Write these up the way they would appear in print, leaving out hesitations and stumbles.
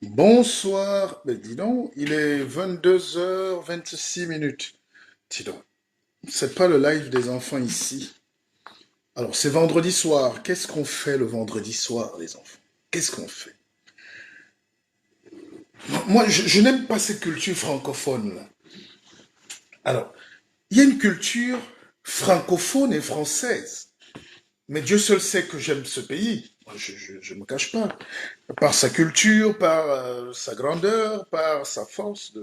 Bonsoir. Mais dis donc, il est 22h26 minutes. Dis donc, c'est pas le live des enfants ici. Alors, c'est vendredi soir. Qu'est-ce qu'on fait le vendredi soir, les enfants? Qu'est-ce qu'on fait? Moi, je n'aime pas cette culture francophone-là. Alors, il y a une culture francophone et française. Mais Dieu seul sait que j'aime ce pays. Moi, je me cache pas. Par sa culture, par sa grandeur, par sa force.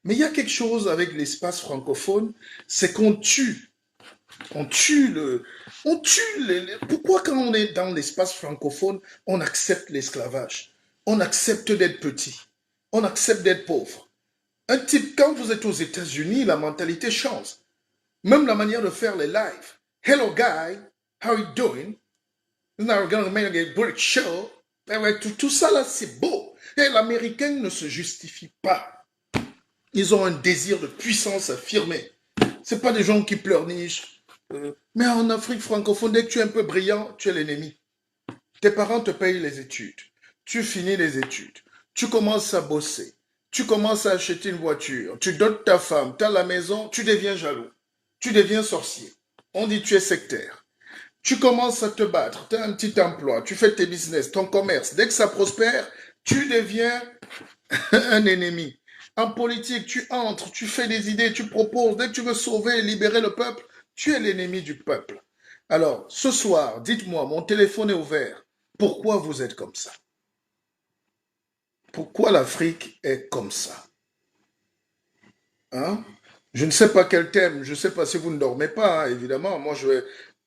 Mais il y a quelque chose avec l'espace francophone, c'est qu'on tue. On tue le. On tue Pourquoi quand on est dans l'espace francophone, on accepte l'esclavage? On accepte d'être petit. On accepte d'être pauvre. Un type, quand vous êtes aux États-Unis, la mentalité change. Même la manière de faire les lives. Hello guy, how you doing? Now gonna make a great show. Eh ouais, tout ça là, c'est beau. Et l'américain ne se justifie pas. Ils ont un désir de puissance affirmé. C'est pas des gens qui pleurnichent. Mais en Afrique francophone, dès que tu es un peu brillant, tu es l'ennemi. Tes parents te payent les études. Tu finis les études. Tu commences à bosser. Tu commences à acheter une voiture. Tu dotes ta femme. Tu as la maison. Tu deviens jaloux. Tu deviens sorcier. On dit tu es sectaire. Tu commences à te battre, tu as un petit emploi, tu fais tes business, ton commerce. Dès que ça prospère, tu deviens un ennemi. En politique, tu entres, tu fais des idées, tu proposes. Dès que tu veux sauver et libérer le peuple, tu es l'ennemi du peuple. Alors, ce soir, dites-moi, mon téléphone est ouvert. Pourquoi vous êtes comme ça? Pourquoi l'Afrique est comme ça? Hein? Je ne sais pas quel thème, je ne sais pas si vous ne dormez pas, hein, évidemment. Moi,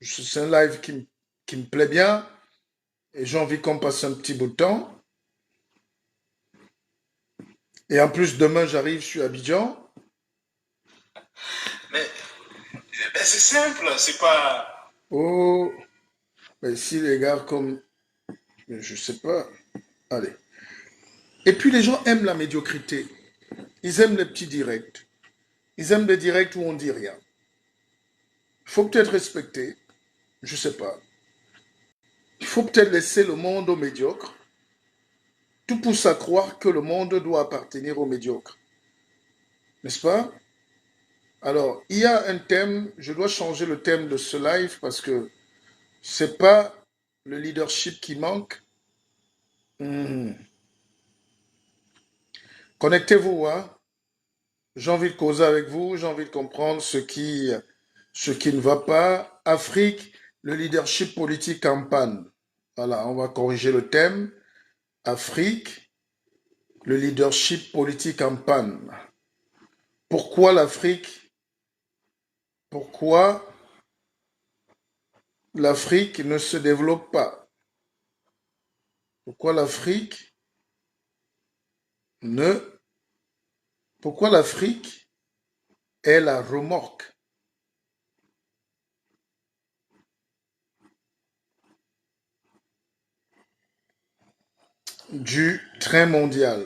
c'est un live qui me plaît bien. Et j'ai envie qu'on passe un petit bout de temps. Et en plus, demain, j'arrive sur Abidjan. Mais c'est simple, c'est pas. Oh, mais si les gars, comme, je sais pas, allez. Et puis, les gens aiment la médiocrité. Ils aiment les petits directs. Ils aiment les directs où on dit rien. Il faut peut-être respecter, je sais pas. Il faut peut-être laisser le monde aux médiocres. Tout pousse à croire que le monde doit appartenir aux médiocres. N'est-ce pas? Alors, il y a un thème, je dois changer le thème de ce live parce que c'est pas le leadership qui manque. Hmm. Connectez-vous, hein. J'ai envie de causer avec vous, j'ai envie de comprendre ce qui ne va pas. Afrique, le leadership politique en panne. Voilà, on va corriger le thème. Afrique, le leadership politique en panne. Pourquoi l'Afrique, pourquoi l'Afrique ne se développe pas? Pourquoi l'Afrique ne, pourquoi l'Afrique est la remorque du train mondial?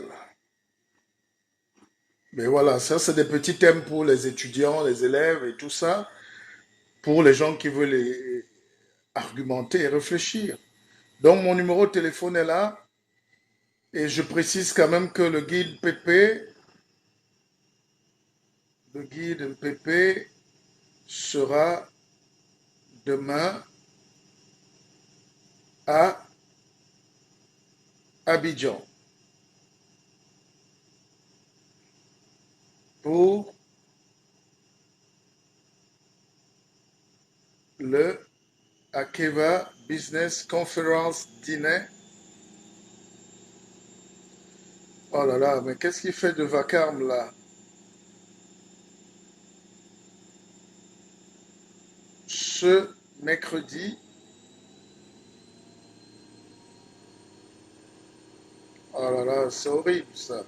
Mais voilà, ça c'est des petits thèmes pour les étudiants, les élèves et tout ça, pour les gens qui veulent argumenter et réfléchir. Donc mon numéro de téléphone est là et je précise quand même que le guide PP sera demain à Abidjan pour le Akeva Business Conference Dîner. Oh là là, mais qu'est-ce qu'il fait de vacarme là? Ce mercredi, oh là là, c'est horrible ça.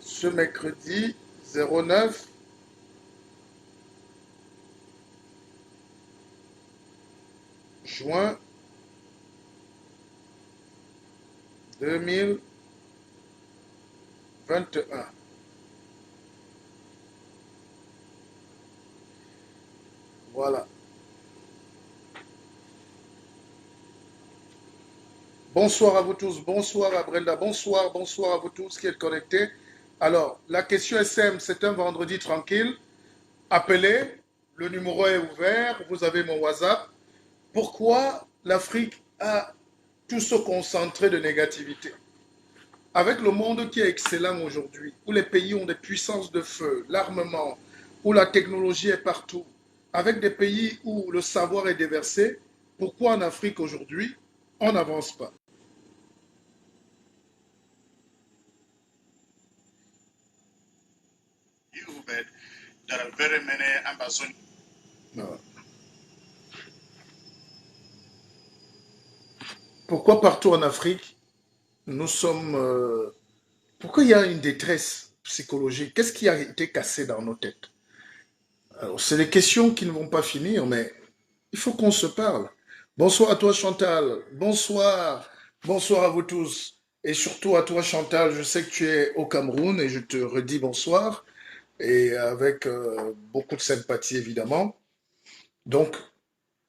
Ce mercredi 09 juin 2021. Voilà. Bonsoir à vous tous, bonsoir à Brenda, bonsoir, bonsoir à vous tous qui êtes connectés. Alors, la question est simple, c'est un vendredi tranquille. Appelez, le numéro est ouvert, vous avez mon WhatsApp. Pourquoi l'Afrique a tout se concentré de négativité? Avec le monde qui est excellent aujourd'hui, où les pays ont des puissances de feu, l'armement, où la technologie est partout, avec des pays où le savoir est déversé, pourquoi en Afrique aujourd'hui, on n'avance pas? But there are very many Amazon. Non. Pourquoi partout en Afrique, nous sommes... pourquoi il y a une détresse psychologique? Qu'est-ce qui a été cassé dans nos têtes? Alors, c'est des questions qui ne vont pas finir, mais il faut qu'on se parle. Bonsoir à toi Chantal, bonsoir, bonsoir à vous tous. Et surtout à toi Chantal, je sais que tu es au Cameroun et je te redis bonsoir. Et avec beaucoup de sympathie évidemment. Donc,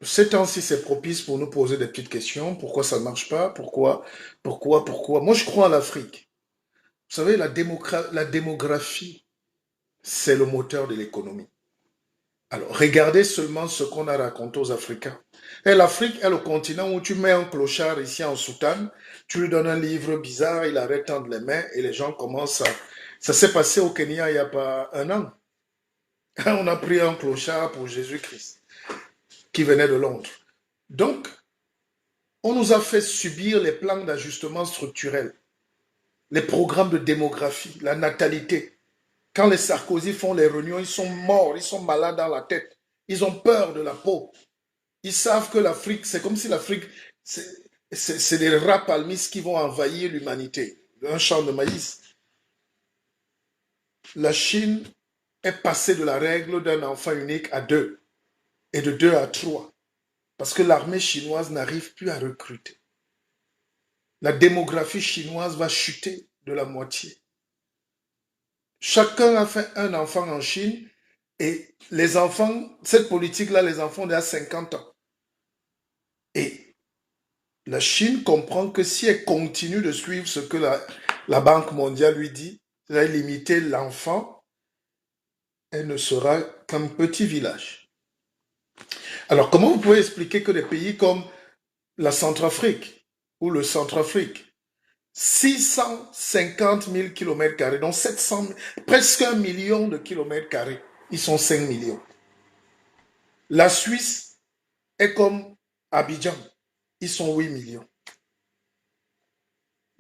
ces temps-ci, c'est propice pour nous poser des petites questions. Pourquoi ça ne marche pas? Pourquoi? Moi, je crois à l'Afrique. Vous savez, la démographie, c'est le moteur de l'économie. Alors, regardez seulement ce qu'on a raconté aux Africains. Et l'Afrique est le continent où tu mets un clochard ici en soutane, tu lui donnes un livre bizarre, il arrête de tendre les mains et les gens commencent à... Ça s'est passé au Kenya il n'y a pas un an. On a pris un clochard pour Jésus-Christ, qui venait de Londres. Donc, on nous a fait subir les plans d'ajustement structurel, les programmes de démographie, la natalité. Quand les Sarkozy font les réunions, ils sont morts, ils sont malades dans la tête. Ils ont peur de la peau. Ils savent que l'Afrique, c'est comme si l'Afrique, c'est des rats palmistes qui vont envahir l'humanité. Un champ de maïs. La Chine est passée de la règle d'un enfant unique à 2 et de 2 à 3. Parce que l'armée chinoise n'arrive plus à recruter. La démographie chinoise va chuter de la moitié. Chacun a fait un enfant en Chine et les enfants, cette politique-là, les enfants ont déjà 50 ans. Et la Chine comprend que si elle continue de suivre ce que la Banque mondiale lui dit, c'est-à-dire limiter l'enfant, elle ne sera qu'un petit village. Alors, comment vous pouvez expliquer que des pays comme la Centrafrique ou le Centrafrique, 650 000 km², donc 700, presque 1 million de km², ils sont 5 millions. La Suisse est comme Abidjan, ils sont 8 millions.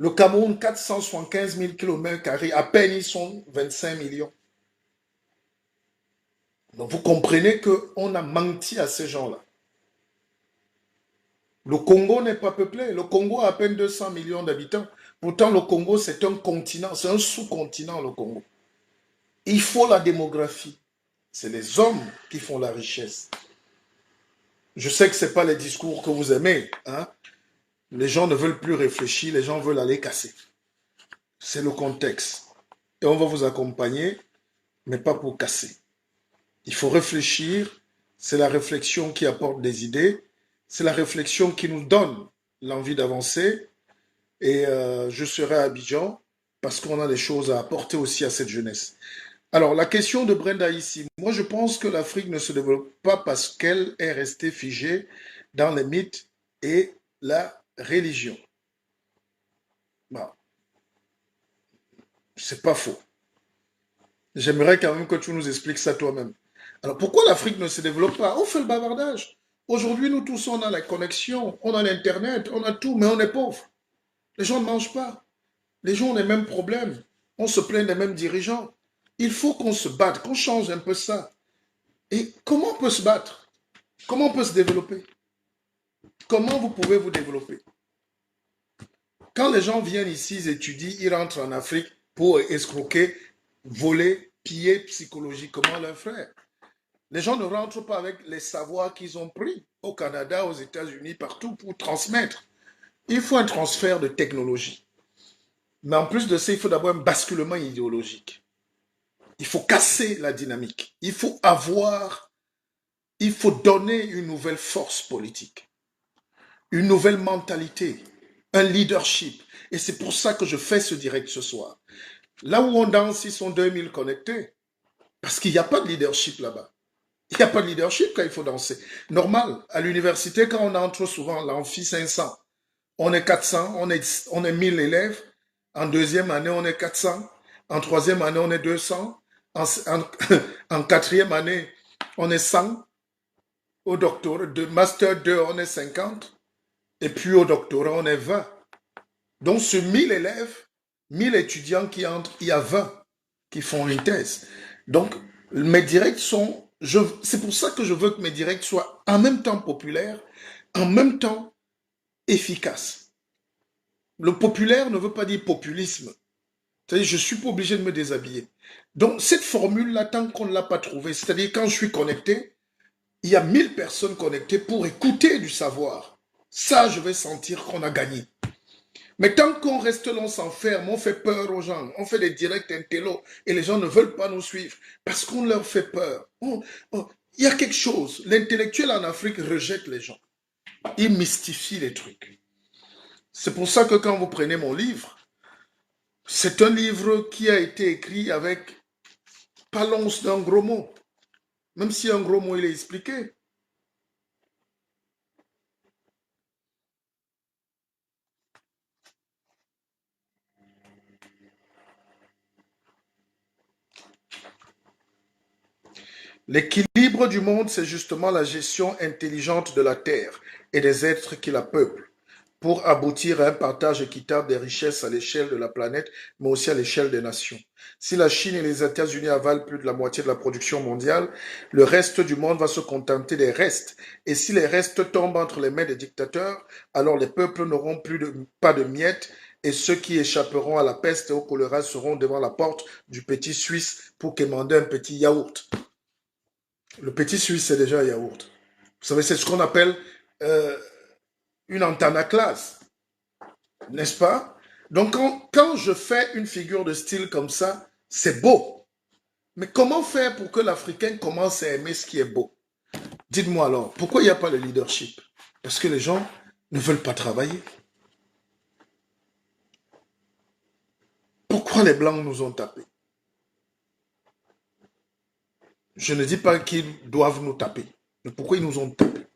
Le Cameroun, 475 000 km², à peine ils sont 25 millions. Donc vous comprenez qu'on a menti à ces gens-là. Le Congo n'est pas peuplé. Le Congo a à peine 200 millions d'habitants. Pourtant, le Congo, c'est un continent, c'est un sous-continent, le Congo. Il faut la démographie. C'est les hommes qui font la richesse. Je sais que ce n'est pas les discours que vous aimez. Hein? Les gens ne veulent plus réfléchir, les gens veulent aller casser. C'est le contexte. Et on va vous accompagner, mais pas pour casser. Il faut réfléchir. C'est la réflexion qui apporte des idées. C'est la réflexion qui nous donne l'envie d'avancer. Et je serai à Abidjan parce qu'on a des choses à apporter aussi à cette jeunesse. Alors, la question de Brenda ici. Moi, je pense que l'Afrique ne se développe pas parce qu'elle est restée figée dans les mythes et la religion. Bon, c'est pas faux. J'aimerais quand même que tu nous expliques ça toi-même. Alors, pourquoi l'Afrique ne se développe pas? On fait le bavardage. Aujourd'hui, nous tous, on a la connexion, on a l'Internet, on a tout, mais on est pauvres. Les gens ne mangent pas. Les gens ont les mêmes problèmes. On se plaint des mêmes dirigeants. Il faut qu'on se batte, qu'on change un peu ça. Et comment on peut se battre? Comment on peut se développer? Comment vous pouvez vous développer? Quand les gens viennent ici, ils étudient, ils rentrent en Afrique pour escroquer, voler, piller psychologiquement leurs frères. Les gens ne rentrent pas avec les savoirs qu'ils ont pris au Canada, aux États-Unis, partout pour transmettre. Il faut un transfert de technologie. Mais en plus de ça, il faut d'abord un basculement idéologique. Il faut casser la dynamique. Il faut donner une nouvelle force politique, une nouvelle mentalité. un leadership. Et c'est pour ça que je fais ce direct ce soir. Là où on danse, ils sont 2000 connectés. Parce qu'il n'y a pas de leadership là-bas. Il n'y a pas de leadership quand il faut danser. Normal, à l'université, quand on entre souvent, l'amphi 500, on est 400, on est 1000 élèves. En deuxième année, on est 400. En troisième année, on est 200. En quatrième année, on est 100. Au doctorat, de master 2, on est 50. Et puis au doctorat, on est 20. Donc sur 1000 élèves, 1000 étudiants qui entrent, il y a 20 qui font une thèse. Donc mes directs sont... C'est pour ça que je veux que mes directs soient en même temps populaires, en même temps efficaces. Le populaire ne veut pas dire populisme. C'est-à-dire, je ne suis pas obligé de me déshabiller. Donc cette formule-là, tant qu'on ne l'a pas trouvée, c'est-à-dire quand je suis connecté, il y a 1000 personnes connectées pour écouter du savoir. Ça, je vais sentir qu'on a gagné. Mais tant qu'on reste là, on s'enferme, on fait peur aux gens, on fait des directs intello et les gens ne veulent pas nous suivre parce qu'on leur fait peur. Il y a quelque chose. L'intellectuel en Afrique rejette les gens. Il mystifie les trucs. C'est pour ça que quand vous prenez mon livre, c'est un livre qui a été écrit avec pas l'once d'un gros mot. Même si un gros mot, il est expliqué. L'équilibre du monde, c'est justement la gestion intelligente de la Terre et des êtres qui la peuplent pour aboutir à un partage équitable des richesses à l'échelle de la planète, mais aussi à l'échelle des nations. Si la Chine et les États-Unis avalent plus de la moitié de la production mondiale, le reste du monde va se contenter des restes. Et si les restes tombent entre les mains des dictateurs, alors les peuples n'auront pas de miettes et ceux qui échapperont à la peste et au choléra seront devant la porte du petit Suisse pour quémander un petit yaourt. Le petit Suisse, c'est déjà un yaourt. Vous savez, c'est ce qu'on appelle une antanaclase, n'est-ce pas? Donc, quand je fais une figure de style comme ça, c'est beau. Mais comment faire pour que l'Africain commence à aimer ce qui est beau? Dites-moi alors, pourquoi il n'y a pas de leadership? Parce que les gens ne veulent pas travailler. Pourquoi les Blancs nous ont tapés? Je ne dis pas qu'ils doivent nous taper, mais pourquoi ils nous ont tapés?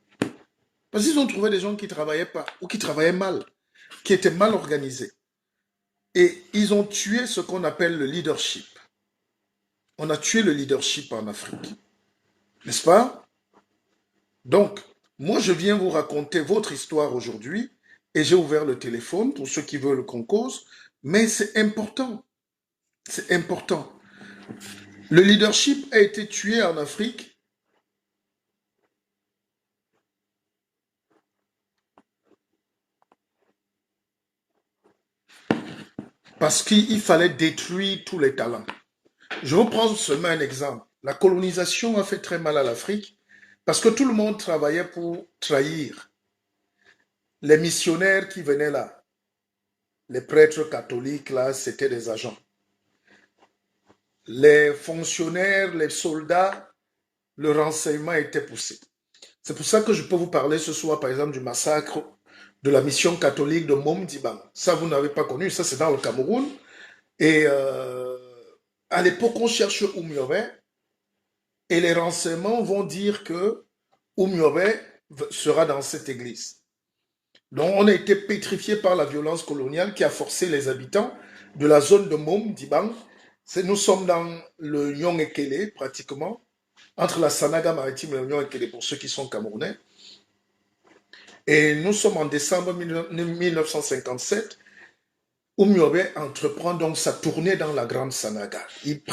Parce qu'ils ont trouvé des gens qui ne travaillaient pas ou qui travaillaient mal, qui étaient mal organisés. Et ils ont tué ce qu'on appelle le leadership. On a tué le leadership en Afrique. N'est-ce pas? Donc, moi, je viens vous raconter votre histoire aujourd'hui et j'ai ouvert le téléphone pour ceux qui veulent qu'on cause, mais c'est important. C'est important. Le leadership a été tué en Afrique parce qu'il fallait détruire tous les talents. Je vous prends seulement un exemple. La colonisation a fait très mal à l'Afrique parce que tout le monde travaillait pour trahir. Les missionnaires qui venaient là, les prêtres catholiques là, c'était des agents. Les fonctionnaires, les soldats, le renseignement était poussé. C'est pour ça que je peux vous parler ce soir, par exemple, du massacre de la mission catholique de Mom Dibang. Ça, vous n'avez pas connu, ça c'est dans le Cameroun. Et à l'époque, on cherche Oumyobé, et les renseignements vont dire que Oumyobé sera dans cette église. Donc on a été pétrifié par la violence coloniale qui a forcé les habitants de la zone de Mom Dibang. Nous sommes dans le Nyong-Ekele, pratiquement, entre la Sanaga maritime et le Nyong-Ekele, pour ceux qui sont camerounais. Et nous sommes en décembre 1957. Oumyobé entreprend donc sa tournée dans la Grande Sanaga. Il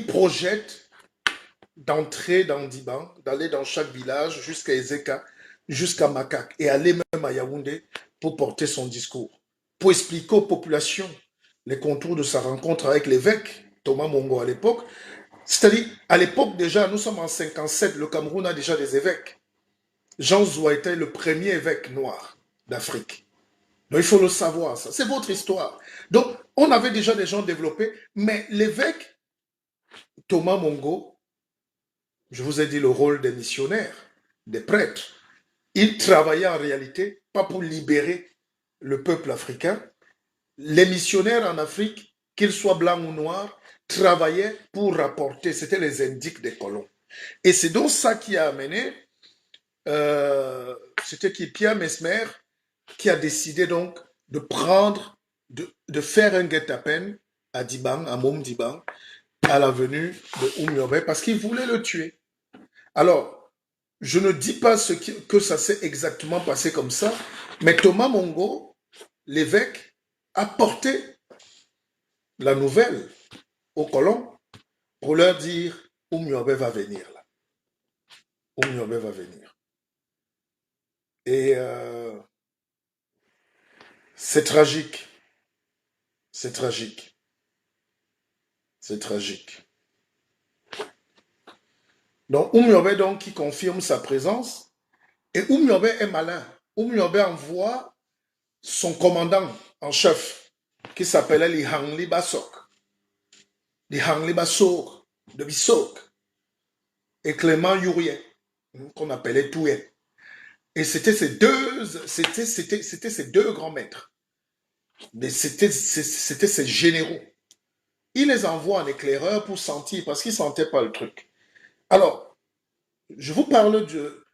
projette d'entrer dans Diban, d'aller dans chaque village jusqu'à Ezeka, jusqu'à Makak et aller même à Yaoundé pour porter son discours, pour expliquer aux populations les contours de sa rencontre avec l'évêque Thomas Mongo à l'époque. C'est-à-dire, à l'époque déjà, nous sommes en 57, le Cameroun a déjà des évêques. Jean Zoua était le premier évêque noir d'Afrique. Donc il faut le savoir, ça. C'est votre histoire. Donc, on avait déjà des gens développés, mais l'évêque Thomas Mongo, je vous ai dit le rôle des missionnaires. des prêtres. Ils travaillaient en réalité pas pour libérer le peuple africain. Les missionnaires en Afrique, qu'ils soient blancs ou noirs, travaillaient pour rapporter. C'était les indiques des colons. Et c'est donc ça qui a amené, c'était qui Pierre Mesmer, qui a décidé donc de prendre, de faire un guet-apens à Dibang, à Mom Dibang, à la venue de Oumyobé, parce qu'il voulait le tuer. Alors, je ne dis pas que ça s'est exactement passé comme ça, mais Thomas Mongo, l'évêque, a porté la nouvelle aux colons pour leur dire Oumyobé va venir là. Oumyobé va venir. Et c'est tragique. C'est tragique. C'est tragique. Donc, Oumyobé, donc, qui confirme sa présence. Et Oumyobé est malin. Oumyobé envoie son commandant en chef, qui s'appelait Lihangli Basok. Lihangli Basok de Bissok. Et Clément Yourier, qu'on appelait Toué. Et c'était ces deux grands maîtres. Mais c'était ces généraux. Il les envoie en éclaireur pour sentir, parce qu'ils ne sentaient pas le truc. Alors, je vous parle de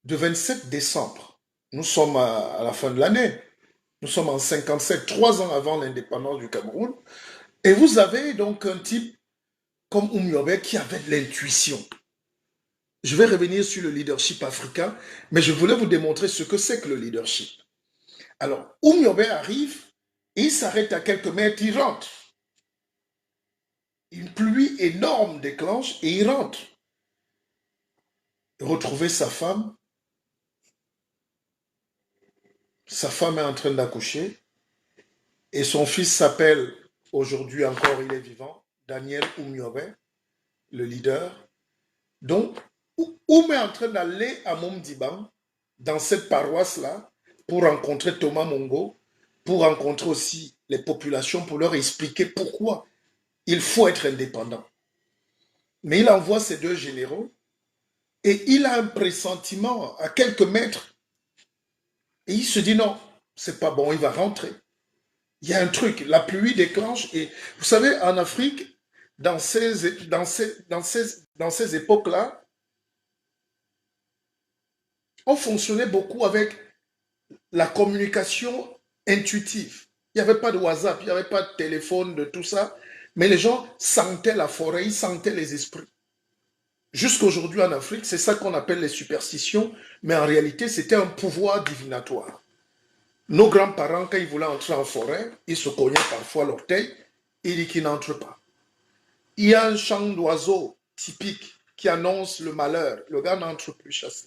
27 décembre. Nous sommes à la fin de l'année. Nous sommes en 57, 3 ans avant l'indépendance du Cameroun. Et vous avez donc un type comme Oumyobé qui avait de l'intuition. Je vais revenir sur le leadership africain, mais je voulais vous démontrer ce que c'est que le leadership. Alors, Oumyobé arrive, et il s'arrête à quelques mètres, il rentre. Une pluie énorme déclenche et il rentre. Retrouver sa femme. Sa femme est en train d'accoucher. Et son fils s'appelle, aujourd'hui encore, il est vivant, Daniel Oumyobé, le leader. Donc, Oum est en train d'aller à Momdibang, dans cette paroisse-là, pour rencontrer Thomas Mongo, pour rencontrer aussi les populations, pour leur expliquer pourquoi il faut être indépendant. Mais il envoie ces deux généraux et il a un pressentiment à quelques mètres. Et il se dit non, c'est pas bon, il va rentrer. Il y a un truc, la pluie déclenche. Et vous savez, en Afrique, dans ces époques-là, on fonctionnait beaucoup avec la communication intuitive. Il n'y avait pas de WhatsApp, il n'y avait pas de téléphone, de tout ça. Mais les gens sentaient la forêt, ils sentaient les esprits. Jusqu'aujourd'hui en Afrique, c'est ça qu'on appelle les superstitions, mais en réalité, c'était un pouvoir divinatoire. Nos grands-parents, quand ils voulaient entrer en forêt, ils se cognaient parfois l'orteil, ils disent qu'ils n'entrent pas. Il y a un chant d'oiseau typique qui annonce le malheur. Le gars n'entre plus chasser.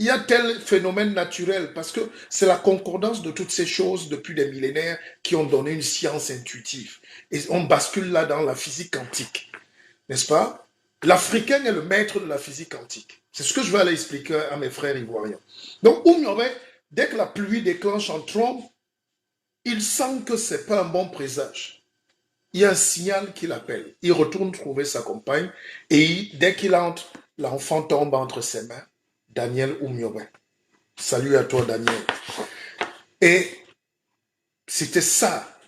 Il y a tel phénomène naturel, parce que c'est la concordance de toutes ces choses depuis des millénaires qui ont donné une science intuitive. Et on bascule là dans la physique quantique. N'est-ce pas? L'Africain est le maître de la physique quantique. C'est ce que je vais aller expliquer à mes frères ivoiriens. Donc, Oumyobé, dès que la pluie déclenche en trombe, il sent que ce n'est pas un bon présage. Il y a un signal qui l'appelle. Il retourne trouver sa compagne et dès qu'il entre, l'enfant tombe entre ses mains. Daniel Oumyobé. Salut à toi, Daniel. Et c'était ça.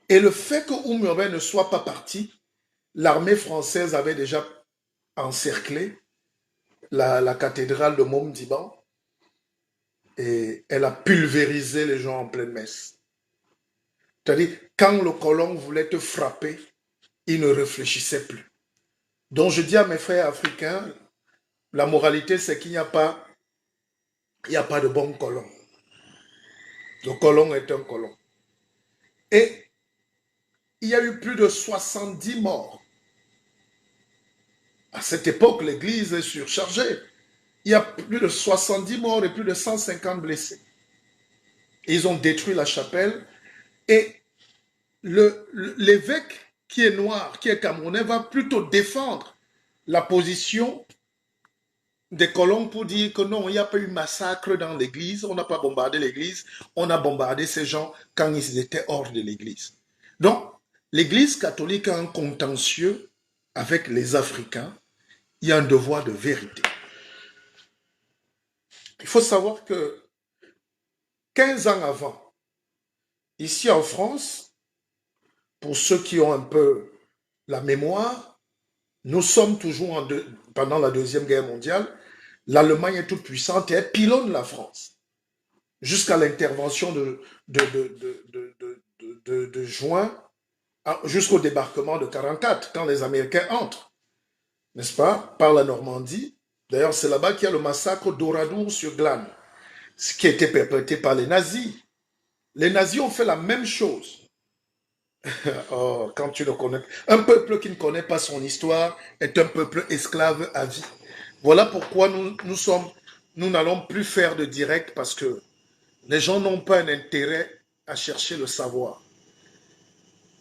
Et le fait que Oumyobé ne soit pas parti, l'armée française avait déjà encerclé la cathédrale de Momdibang et elle a pulvérisé les gens en pleine messe. C'est-à-dire, quand le colon voulait te frapper, il ne réfléchissait plus. Donc je dis à mes frères africains, la moralité c'est qu'il n'y a pas de bon colon. Le colon est un colon. Et il y a eu plus de 70 morts. À cette époque, l'église est surchargée. Il y a plus de 70 morts et plus de 150 blessés. Ils ont détruit la chapelle et l'évêque qui est noir, qui est camerounais, va plutôt défendre la position des colons pour dire que non, il n'y a pas eu massacre dans l'église, on n'a pas bombardé l'église, on a bombardé ces gens quand ils étaient hors de l'église. Donc, l'église catholique a un contentieux avec les Africains, il y a un devoir de vérité. faut savoir que 15 ans avant, ici en France, pour ceux qui ont un peu la mémoire, nous sommes toujours pendant la Deuxième Guerre mondiale, l'Allemagne est toute puissante et elle pilonne la France jusqu'à l'intervention de juin, jusqu'au débarquement de 1944, quand les Américains entrent, n'est-ce pas, par la Normandie. D'ailleurs, c'est là-bas qu'il y a le massacre d'Oradour-sur-Glane, ce qui a été perpétré par les nazis. Les nazis ont fait la même chose. Oh, quand tu le connais. Un peuple qui ne connaît pas son histoire est un peuple esclave à vie. Voilà pourquoi nous n'allons plus faire de direct, parce que les gens n'ont pas un intérêt à chercher le savoir.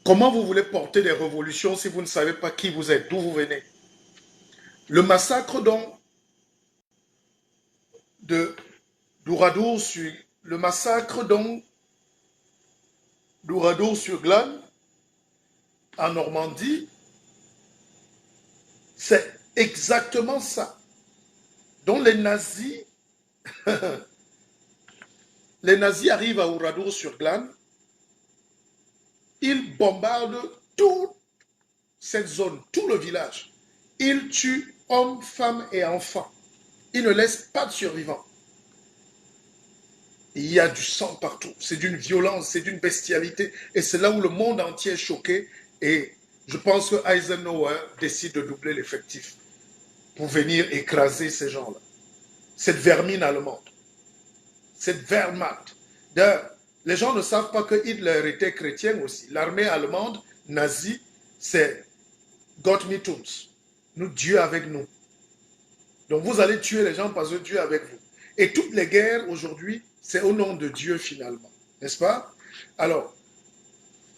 Comment vous voulez porter des révolutions si vous ne savez pas qui vous êtes, d'où vous venez? Le massacre donc le massacre donc d'Oradour-sur-Glane en Normandie, c'est exactement ça. Donc les nazis arrivent à Oradour-sur-Glane, ils bombardent toute cette zone, tout le village. Ils tuent hommes, femmes et enfants. Ils ne laissent pas de survivants. Il y a du sang partout. C'est d'une violence, c'est d'une bestialité. Et c'est là où le monde entier est choqué. Et je pense que Eisenhower décide de doubler l'effectif pour venir écraser ces gens-là. Cette vermine allemande. Cette Wehrmacht. D'ailleurs, les gens ne savent pas que Hitler était chrétien aussi. L'armée allemande nazie, c'est Gott mit uns. Nous, Dieu avec nous. Donc vous allez tuer les gens parce que Dieu est avec vous. Et toutes les guerres aujourd'hui, c'est au nom de Dieu finalement. N'est-ce pas? Alors,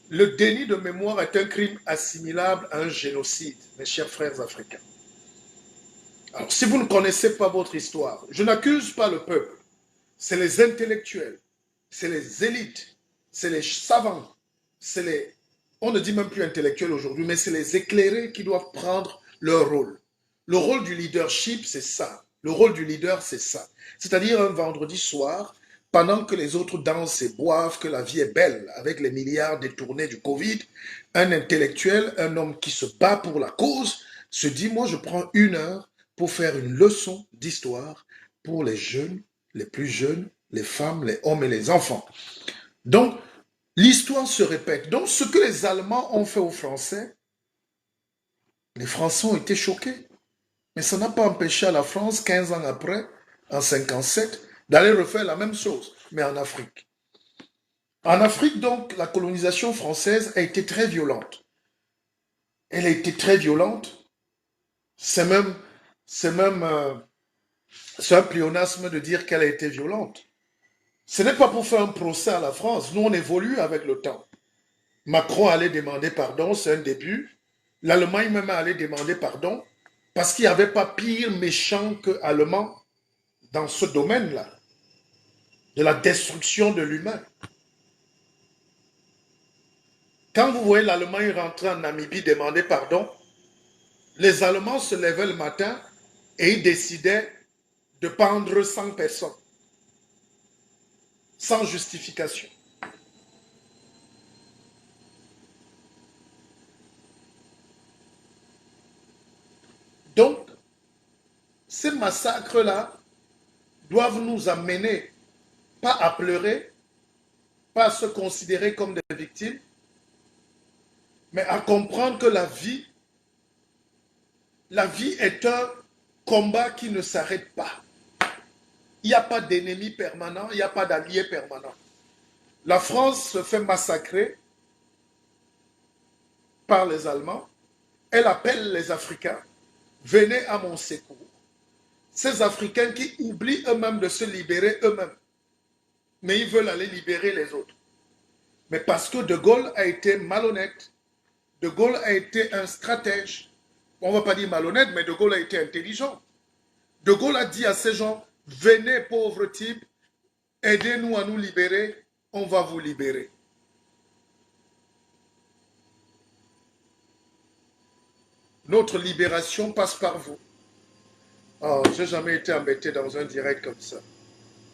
le déni de mémoire est un crime assimilable à un génocide, mes chers frères africains. Alors, si vous ne connaissez pas votre histoire, je n'accuse pas le peuple. C'est les intellectuels, c'est les élites, c'est les savants, c'est les... On ne dit même plus intellectuels aujourd'hui, mais c'est les éclairés qui doivent prendre leur rôle. Le rôle du leadership, c'est ça. Le rôle du leader, c'est ça. C'est-à-dire un vendredi soir, pendant que les autres dansent et boivent, que la vie est belle, avec les milliards détournés du Covid, un intellectuel, un homme qui se bat pour la cause, se dit, moi je prends 1 heure pour faire une leçon d'histoire pour les jeunes, les plus jeunes, les femmes, les hommes et les enfants. Donc, l'histoire se répète. Donc, ce que les Allemands ont fait aux Français, les Français ont été choqués. Mais ça n'a pas empêché à la France, 15 ans après, en 1957, d'aller refaire la même chose, mais en Afrique. En Afrique, donc, la colonisation française a été très violente. Elle a été très violente. C'est un pléonasme de dire qu'elle a été violente. Ce n'est pas pour faire un procès à la France. Nous, on évolue avec le temps. Macron allait demander pardon, c'est un début. L'Allemagne même allait demander pardon parce qu'il n'y avait pas pire méchant que Allemand dans ce domaine-là, de la destruction de l'humain. Quand vous voyez l'Allemagne rentrer en Namibie demander pardon, les Allemands se levaient le matin et ils décidaient de pendre 100 personnes, sans justification. Donc, ces massacres-là doivent nous amener, pas à pleurer, pas à se considérer comme des victimes, mais à comprendre que la vie est un combat qui ne s'arrête pas. Il n'y a pas d'ennemi permanent, il n'y a pas d'allié permanent. La France se fait massacrer par les Allemands. Elle appelle les Africains, venez à mon secours. Ces Africains qui oublient eux-mêmes de se libérer eux-mêmes, mais ils veulent aller libérer les autres. Mais parce que De Gaulle a été malhonnête, De Gaulle a été un stratège. On ne va pas dire malhonnête, mais De Gaulle a été intelligent. De Gaulle a dit à ces gens, venez pauvres types, aidez-nous à nous libérer, on va vous libérer. Notre libération passe par vous. Oh, j'ai jamais été embêté dans un direct comme ça.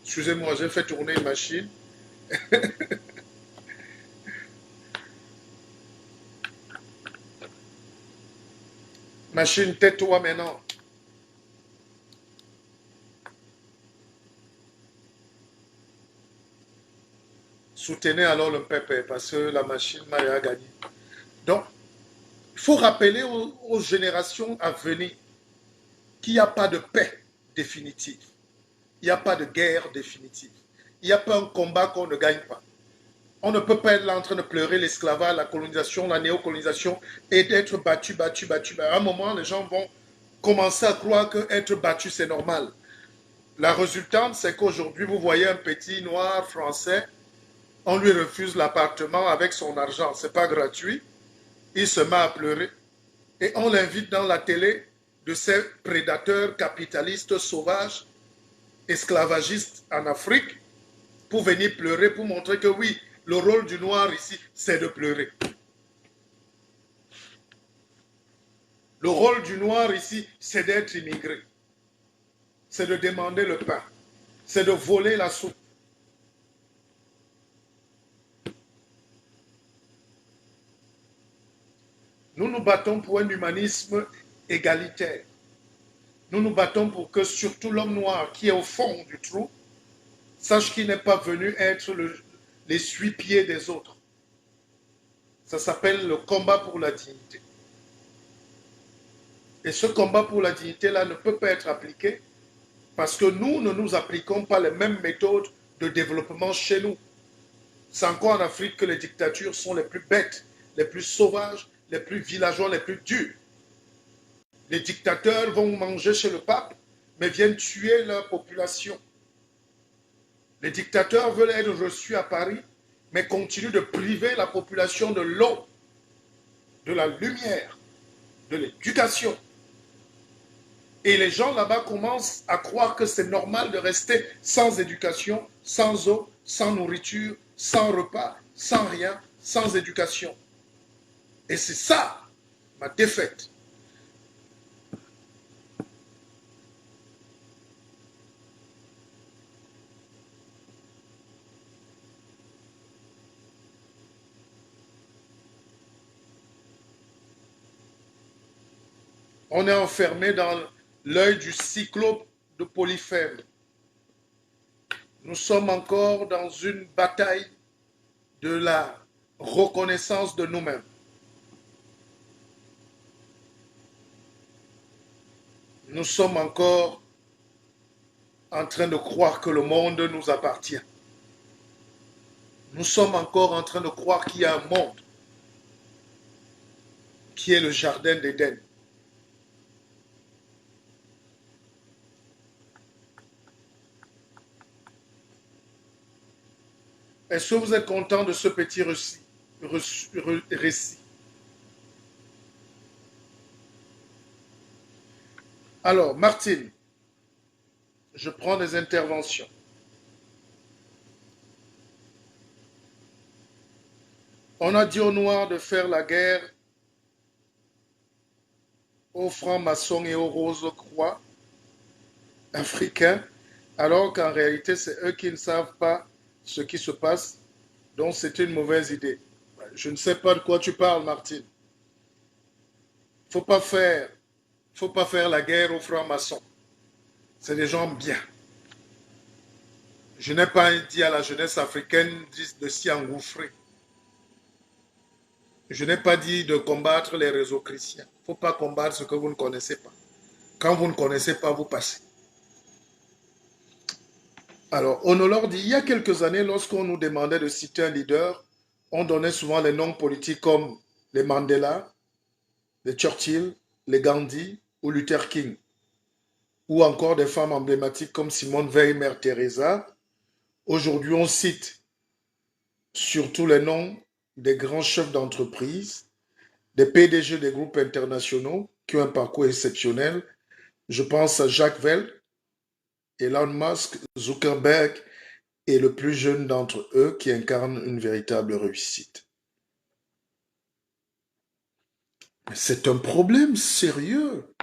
Excusez-moi, j'ai fait tourner une machine. Machine, tais-toi maintenant. Soutenez alors le pépé parce que la machine m'a gagné. Donc, il faut rappeler aux générations à venir qu'il n'y a pas de paix définitive. Il n'y a pas de guerre définitive. Il n'y a pas un combat qu'on ne gagne pas. On ne peut pas être là en train de pleurer l'esclavage, la colonisation, la néocolonisation et d'être battu, battu, battu. À un moment, les gens vont commencer à croire qu'être battu, c'est normal. La résultante, c'est qu'aujourd'hui, vous voyez un petit noir français, on lui refuse l'appartement avec son argent. Ce n'est pas gratuit. Il se met à pleurer. Et on l'invite dans la télé de ces prédateurs capitalistes sauvages, esclavagistes en Afrique, pour venir pleurer, pour montrer que oui, le rôle du noir ici, c'est de pleurer. Le rôle du noir ici, c'est d'être immigré. C'est de demander le pain. C'est de voler la soupe. Nous nous battons pour un humanisme égalitaire. Nous nous battons pour que surtout l'homme noir qui est au fond du trou sache qu'il n'est pas venu être l'essuie-pied des autres. Ça s'appelle le combat pour la dignité. Et ce combat pour la dignité-là ne peut pas être appliqué parce que nous ne nous appliquons pas les mêmes méthodes de développement chez nous. C'est encore en Afrique que les dictatures sont les plus bêtes, les plus sauvages, les plus villageois, les plus durs. Les dictateurs vont manger chez le pape, mais viennent tuer leur population. Les dictateurs veulent être reçus à Paris, mais continuent de priver la population de l'eau, de la lumière, de l'éducation. Et les gens là-bas commencent à croire que c'est normal de rester sans éducation, sans eau, sans nourriture, sans repas, sans rien, sans éducation. Et c'est ça, ma défaite. On est enfermé dans l'œil du cyclope de Polyphème. Nous sommes encore dans une bataille de la reconnaissance de nous-mêmes. Nous sommes encore en train de croire que le monde nous appartient. Nous sommes encore en train de croire qu'il y a un monde qui est le jardin d'Éden. Est-ce que vous êtes content de ce petit récit? Alors, Martine, je prends des interventions. On a dit aux Noirs de faire la guerre aux francs-maçons et aux rose-croix africains, alors qu'en réalité, c'est eux qui ne savent pas ce qui se passe, donc c'est une mauvaise idée. Je ne sais pas de quoi tu parles, Martine. Faut pas faire la guerre aux francs-maçons. C'est des gens bien. Je n'ai pas dit à la jeunesse africaine de s'y engouffrer. Je n'ai pas dit de combattre les réseaux chrétiens. Il ne faut pas combattre ce que vous ne connaissez pas. Quand vous ne connaissez pas, vous passez. Alors, on nous leur dit, il y a quelques années, lorsqu'on nous demandait de citer un leader, on donnait souvent les noms politiques comme les Mandela, les Churchill, les Gandhi ou Luther King, ou encore des femmes emblématiques comme Simone Veil, Mère Teresa. Aujourd'hui, on cite surtout les noms des grands chefs d'entreprise, des PDG des groupes internationaux qui ont un parcours exceptionnel. Je pense à Jacques Vell, Elon Musk, Zuckerberg et le plus jeune d'entre eux qui incarne une véritable réussite. Mais c'est un problème sérieux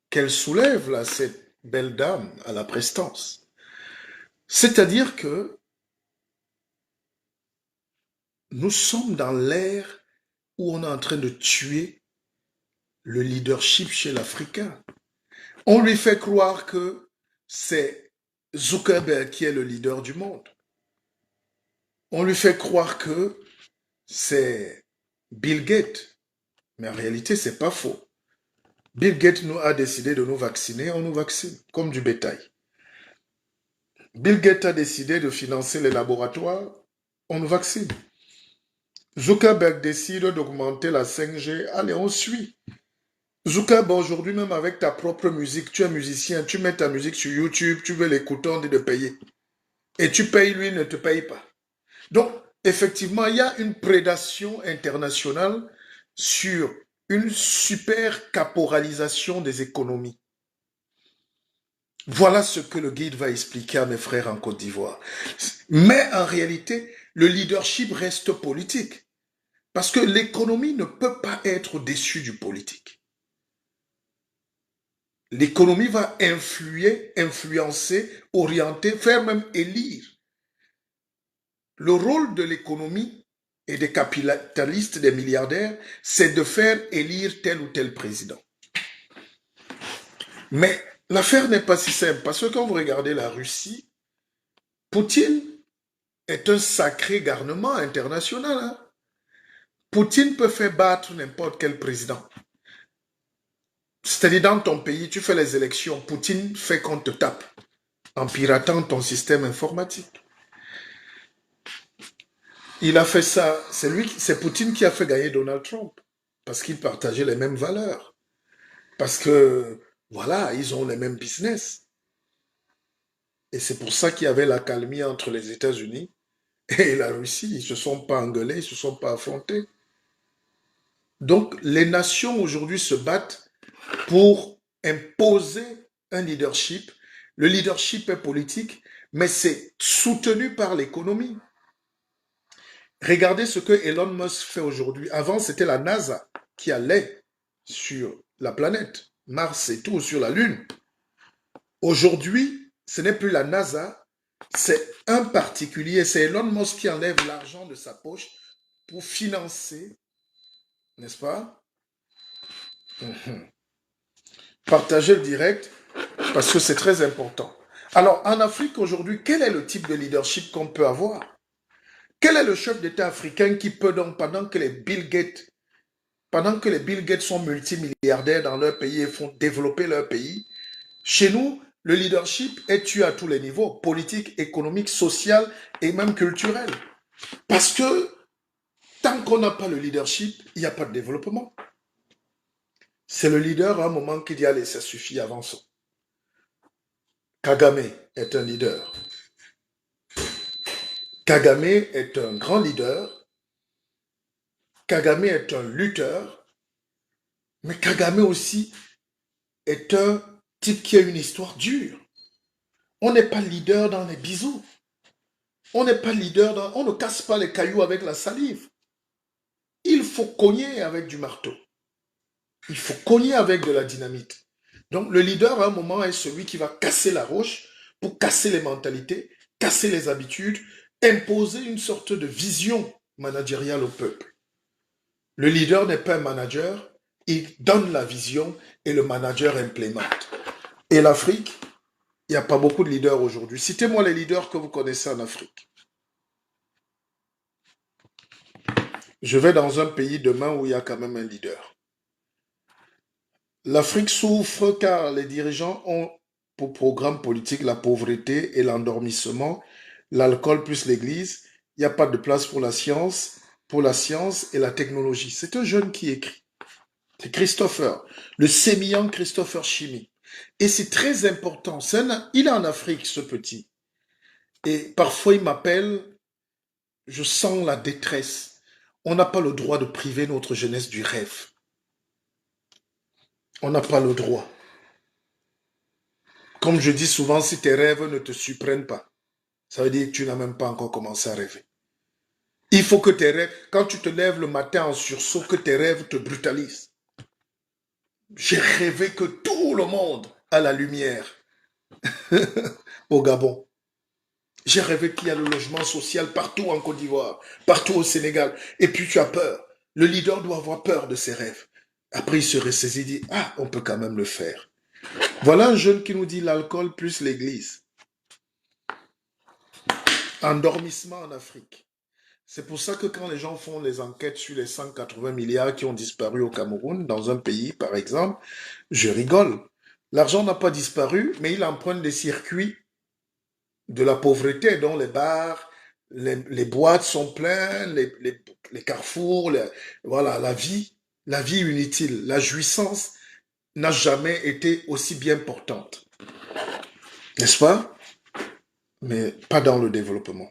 qu'elle soulève là, cette belle dame à la prestance. C'est-à-dire que nous sommes dans l'ère où on est en train de tuer le leadership chez l'Africain. On lui fait croire que c'est Zuckerberg qui est le leader du monde. On lui fait croire que c'est Bill Gates. Mais en réalité, c'est pas faux. Bill Gates nous a décidé de nous vacciner, on nous vaccine, comme du bétail. Bill Gates a décidé de financer les laboratoires, on nous vaccine. Zuckerberg décide d'augmenter la 5G, allez, on suit. Zuckerberg, aujourd'hui, même avec ta propre musique, tu es musicien, tu mets ta musique sur YouTube, tu veux l'écouter, on dit de payer. Et tu payes, lui, ne te paye pas. Donc, effectivement, il y a une prédation internationale sur une super caporalisation des économies. Voilà ce que le guide va expliquer à mes frères en Côte d'Ivoire. Mais en réalité, le leadership reste politique. Parce que l'économie ne peut pas être déçue du politique. L'économie va influencer, orienter, faire même élire. Le rôle de l'économie et des capitalistes, des milliardaires, c'est de faire élire tel ou tel président. Mais l'affaire n'est pas si simple, parce que quand vous regardez la Russie, Poutine est un sacré garnement international. Hein? Poutine peut faire battre n'importe quel président. C'est-à-dire, dans ton pays, tu fais les élections, Poutine fait qu'on te tape en piratant ton système informatique. Il a fait ça, c'est Poutine qui a fait gagner Donald Trump, parce qu'ils partageaient les mêmes valeurs. Parce que, voilà, ils ont les mêmes business. Et c'est pour ça qu'il y avait l'accalmie entre les États-Unis et la Russie. Ils ne se sont pas engueulés, ils ne se sont pas affrontés. Donc, les nations aujourd'hui se battent pour imposer un leadership. Le leadership est politique, mais c'est soutenu par l'économie. Regardez ce que Elon Musk fait aujourd'hui. Avant, c'était la NASA qui allait sur la planète, Mars et tout, sur la Lune. Aujourd'hui, ce n'est plus la NASA, c'est un particulier, c'est Elon Musk qui enlève l'argent de sa poche pour financer, n'est-ce pas? Partagez le direct parce que c'est très important. Alors, en Afrique aujourd'hui, quel est le type de leadership qu'on peut avoir? Quel est le chef d'État africain qui peut donc, pendant que les Bill Gates sont multimilliardaires dans leur pays et font développer leur pays, chez nous, le leadership est tué à tous les niveaux, politique, économique, social et même culturel. Parce que tant qu'on n'a pas le leadership, il n'y a pas de développement. C'est le leader à un moment qui dit allez, ça suffit, avançons. Kagame est un leader. Kagame est un grand leader. Kagame est un lutteur. Mais Kagame aussi est un type qui a une histoire dure. On n'est pas leader dans les bisous. On n'est pas leader dans... On ne casse pas les cailloux avec la salive. Il faut cogner avec du marteau. Il faut cogner avec de la dynamite. Donc le leader, à un moment, est celui qui va casser la roche pour casser les mentalités, casser les habitudes, imposer une sorte de vision managériale au peuple. Le leader n'est pas un manager, il donne la vision et le manager implémente. Et l'Afrique, il n'y a pas beaucoup de leaders aujourd'hui. Citez-moi les leaders que vous connaissez en Afrique. Je vais dans un pays demain où il y a quand même un leader. L'Afrique souffre car les dirigeants ont pour programme politique la pauvreté et l'endormissement, l'alcool plus l'église. Il n'y a pas de place pour la science et la technologie. C'est un jeune qui écrit. C'est Christopher, le sémillant Christopher Chimie. Et c'est très important. Il est en Afrique, ce petit. Et parfois, il m'appelle, je sens la détresse. On n'a pas le droit de priver notre jeunesse du rêve. On n'a pas le droit. Comme je dis souvent, si tes rêves ne te surprennent pas, ça veut dire que tu n'as même pas encore commencé à rêver. Il faut que tes rêves, quand tu te lèves le matin en sursaut, que tes rêves te brutalisent. J'ai rêvé que tout le monde a la lumière au Gabon. J'ai rêvé qu'il y a le logement social partout en Côte d'Ivoire, partout au Sénégal. Et puis tu as peur. Le leader doit avoir peur de ses rêves. Après, il se ressaisit et dit, ah, on peut quand même le faire. Voilà un jeune qui nous dit l'alcool plus l'église. Endormissement en Afrique. C'est pour ça que quand les gens font les enquêtes sur les 180 milliards qui ont disparu au Cameroun, dans un pays par exemple, je rigole. L'argent n'a pas disparu, mais il emprunte des circuits de la pauvreté, dont les bars, les boîtes sont pleins, les carrefours, voilà, la vie inutile, la jouissance n'a jamais été aussi bien portante. N'est-ce pas? Mais pas dans le développement.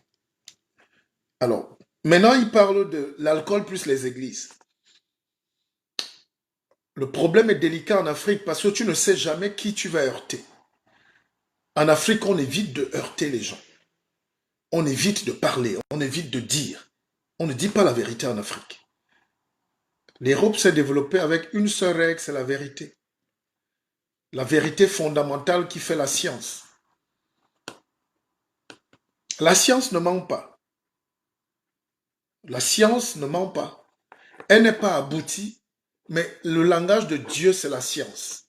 Alors, maintenant, il parle de l'alcool plus les églises. Le problème est délicat en Afrique parce que tu ne sais jamais qui tu vas heurter. En Afrique, on évite de heurter les gens. On évite de parler, on évite de dire. On ne dit pas la vérité en Afrique. L'Europe s'est développée avec une seule règle, c'est la vérité. La vérité fondamentale qui fait la science. La science ne ment pas. La science ne ment pas. Elle n'est pas aboutie, mais le langage de Dieu, c'est la science.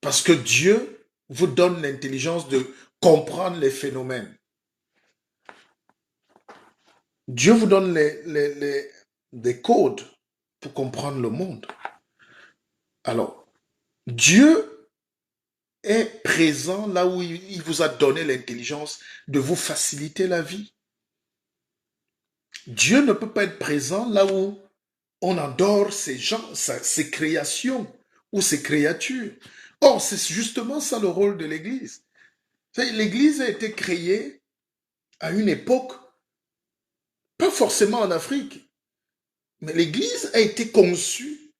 Parce que Dieu vous donne l'intelligence de comprendre les phénomènes. Dieu vous donne des codes pour comprendre le monde. Alors, Dieu est présent là où il vous a donné l'intelligence de vous faciliter la vie. Dieu ne peut pas être présent là où on adore ces gens, ces créations ou ces créatures. Or, c'est justement ça le rôle de l'Église. L'Église a été créée à une époque, pas forcément en Afrique, mais l'Église a été conçue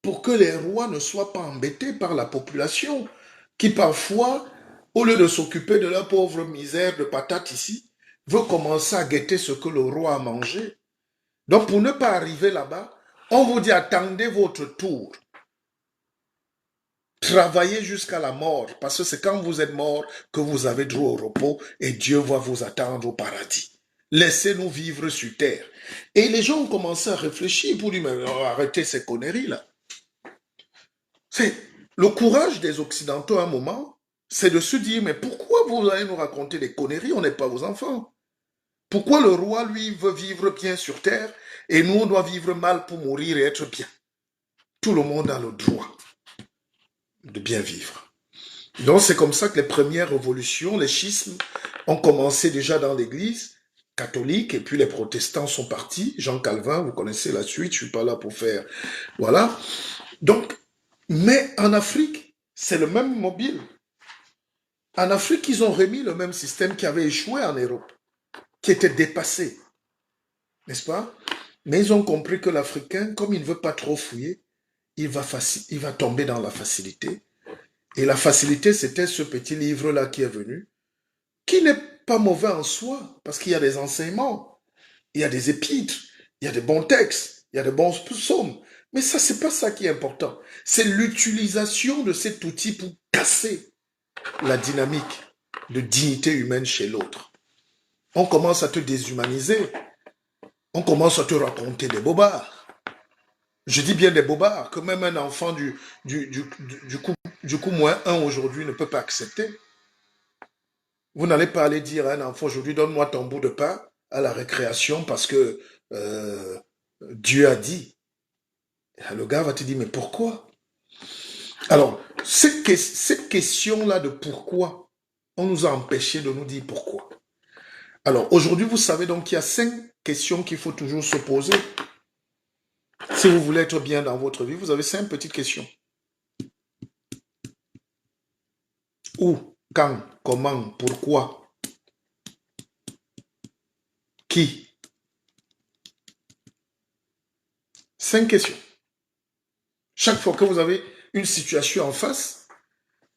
pour que les rois ne soient pas embêtés par la population, qui parfois, au lieu de s'occuper de la pauvre misère de patates ici, veut commencer à guetter ce que le roi a mangé. Donc, pour ne pas arriver là-bas, on vous dit attendez votre tour. Travaillez jusqu'à la mort, parce que c'est quand vous êtes mort que vous avez droit au repos et Dieu va vous attendre au paradis. Laissez-nous vivre sur terre. Et les gens ont commencé à réfléchir pour dire, mais arrêtez ces conneries-là. C'est le courage des Occidentaux à un moment, c'est de se dire, mais pourquoi vous allez nous raconter des conneries, on n'est pas vos enfants. Pourquoi le roi, lui, veut vivre bien sur terre et nous, on doit vivre mal pour mourir et être bien? Tout le monde a le droit de bien vivre. Donc c'est comme ça que les premières révolutions, les schismes, ont commencé déjà dans l'Église catholique et puis les protestants sont partis. Jean Calvin, vous connaissez la suite, je ne suis pas là pour faire... Voilà. Donc, mais en Afrique, c'est le même mobile. En Afrique, ils ont remis le même système qui avait échoué en Europe, qui était dépassé. N'est-ce pas? Mais ils ont compris que l'Africain, comme il ne veut pas trop fouiller, il va tomber dans la facilité. Et la facilité, c'était ce petit livre-là qui est venu, qui n'est pas mauvais en soi, parce qu'il y a des enseignements, il y a des épîtres, il y a des bons textes, il y a des bons psaumes. Mais ça, c'est pas ça qui est important. C'est l'utilisation de cet outil pour casser la dynamique de dignité humaine chez l'autre. On commence à te déshumaniser. On commence à te raconter des bobards. Je dis bien des bobards, que même un enfant du coup moins 1 aujourd'hui ne peut pas accepter. Vous n'allez pas aller dire à un enfant aujourd'hui, donne-moi ton bout de pain à la récréation parce que Dieu a dit. Et le gars va te dire, mais pourquoi? Alors, cette question-là de pourquoi, on nous a empêchés de nous dire pourquoi. Alors, aujourd'hui, vous savez donc qu'il y a 5 questions qu'il faut toujours se poser. Si vous voulez être bien dans votre vie, vous avez 5 petites questions. Où, quand, comment, pourquoi, qui? 5 questions. Chaque fois que vous avez une situation en face,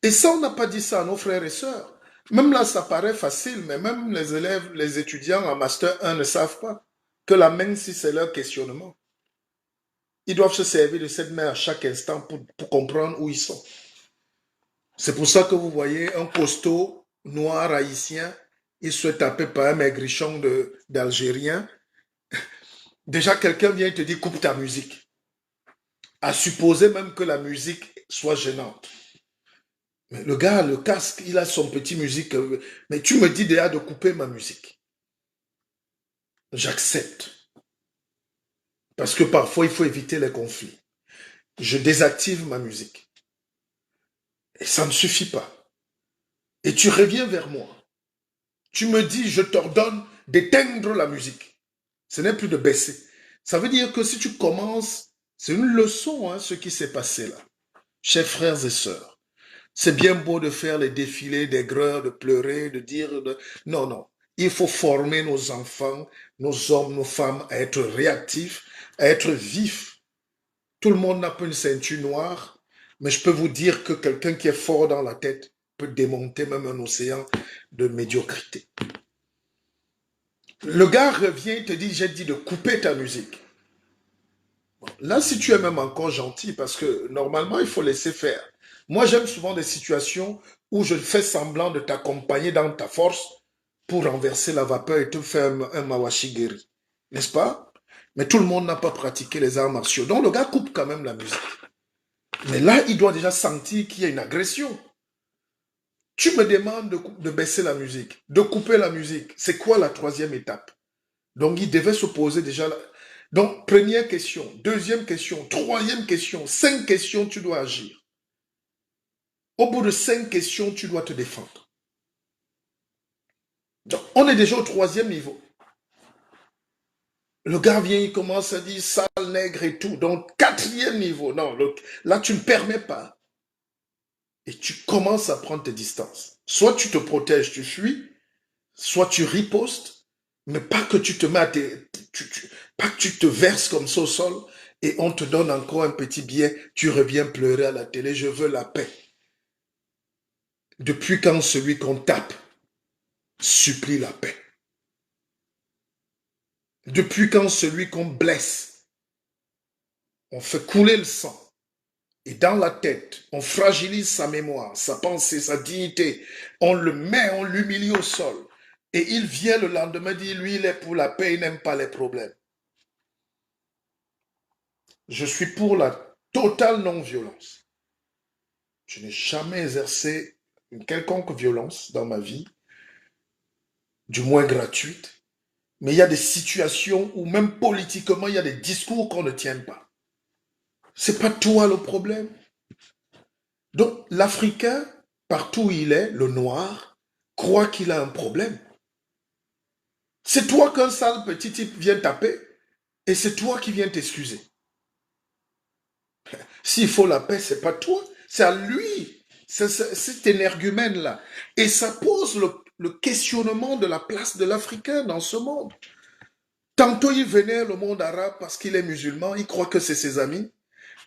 et ça, on n'a pas dit ça à nos frères et sœurs. Même là, ça paraît facile, mais même les élèves, les étudiants en Master 1 ne savent pas que la main, si c'est leur questionnement. Ils doivent se servir de cette main à chaque instant pour comprendre où ils sont. C'est pour ça que vous voyez un costaud noir haïtien il se fait taper par un maigrichon d'Algérien. Déjà, quelqu'un vient te dire coupe ta musique. À supposer même que la musique soit gênante. Mais le gars, le casque, il a son petit musique. Mais tu me dis déjà de couper ma musique. J'accepte. Parce que parfois, il faut éviter les conflits. Je désactive ma musique. Et ça ne suffit pas. Et tu reviens vers moi. Tu me dis, je t'ordonne d'éteindre la musique. Ce n'est plus de baisser. Ça veut dire que si tu commences, c'est une leçon, hein, ce qui s'est passé là. Chers frères et sœurs, c'est bien beau de faire les défilés d'aigreur, de pleurer, de dire... Non, non. Il faut former nos enfants, nos hommes, nos femmes à être réactifs, à être vifs. Tout le monde n'a pas une ceinture noire, mais je peux vous dire que quelqu'un qui est fort dans la tête peut démonter même un océan de médiocrité. Le gars revient et te dit, j'ai dit de couper ta musique. Bon, là, si tu es même encore gentil, parce que normalement, il faut laisser faire. Moi, j'aime souvent des situations où je fais semblant de t'accompagner dans ta force pour renverser la vapeur et te faire un mawashigiri. N'est-ce pas? Mais tout le monde n'a pas pratiqué les arts martiaux. Donc, le gars coupe quand même la musique. Mais là, il doit déjà sentir qu'il y a une agression. Tu me demandes de baisser la musique, de couper la musique. C'est quoi la troisième étape? Donc, il devait se poser déjà... Donc, première question, deuxième question, troisième question, 5 questions, tu dois agir. Au bout de 5 questions, tu dois te défendre. Donc, on est déjà au troisième niveau. Le gars vient, il commence à dire sale nègre et tout. Donc, quatrième niveau. Non, là, tu ne permets pas. Et tu commences à prendre tes distances. Soit tu te protèges, tu fuis, soit tu ripostes, mais pas que tu te mets à pas que tu te verses comme ça au sol et on te donne encore un petit billet, tu reviens pleurer à la télé, je veux la paix. Depuis quand celui qu'on tape supplie la paix? Depuis quand celui qu'on blesse, on fait couler le sang et dans la tête, on fragilise sa mémoire, sa pensée, sa dignité, on le met, on l'humilie au sol et il vient le lendemain dire, lui, il est pour la paix, il n'aime pas les problèmes. Je suis pour la totale non-violence. Je n'ai jamais exercé une quelconque violence dans ma vie, du moins gratuite, mais il y a des situations où même politiquement, il y a des discours qu'on ne tient pas. C'est pas toi le problème. Donc, l'Africain, partout où il est, le noir, croit qu'il a un problème. C'est toi qu'un sale petit type vient taper et c'est toi qui viens t'excuser. S'il faut la paix, c'est pas toi, c'est à lui. C'est cet énergumène-là. Et ça pose le questionnement de la place de l'Africain dans ce monde. Tantôt il vénère le monde arabe parce qu'il est musulman, il croit que c'est ses amis.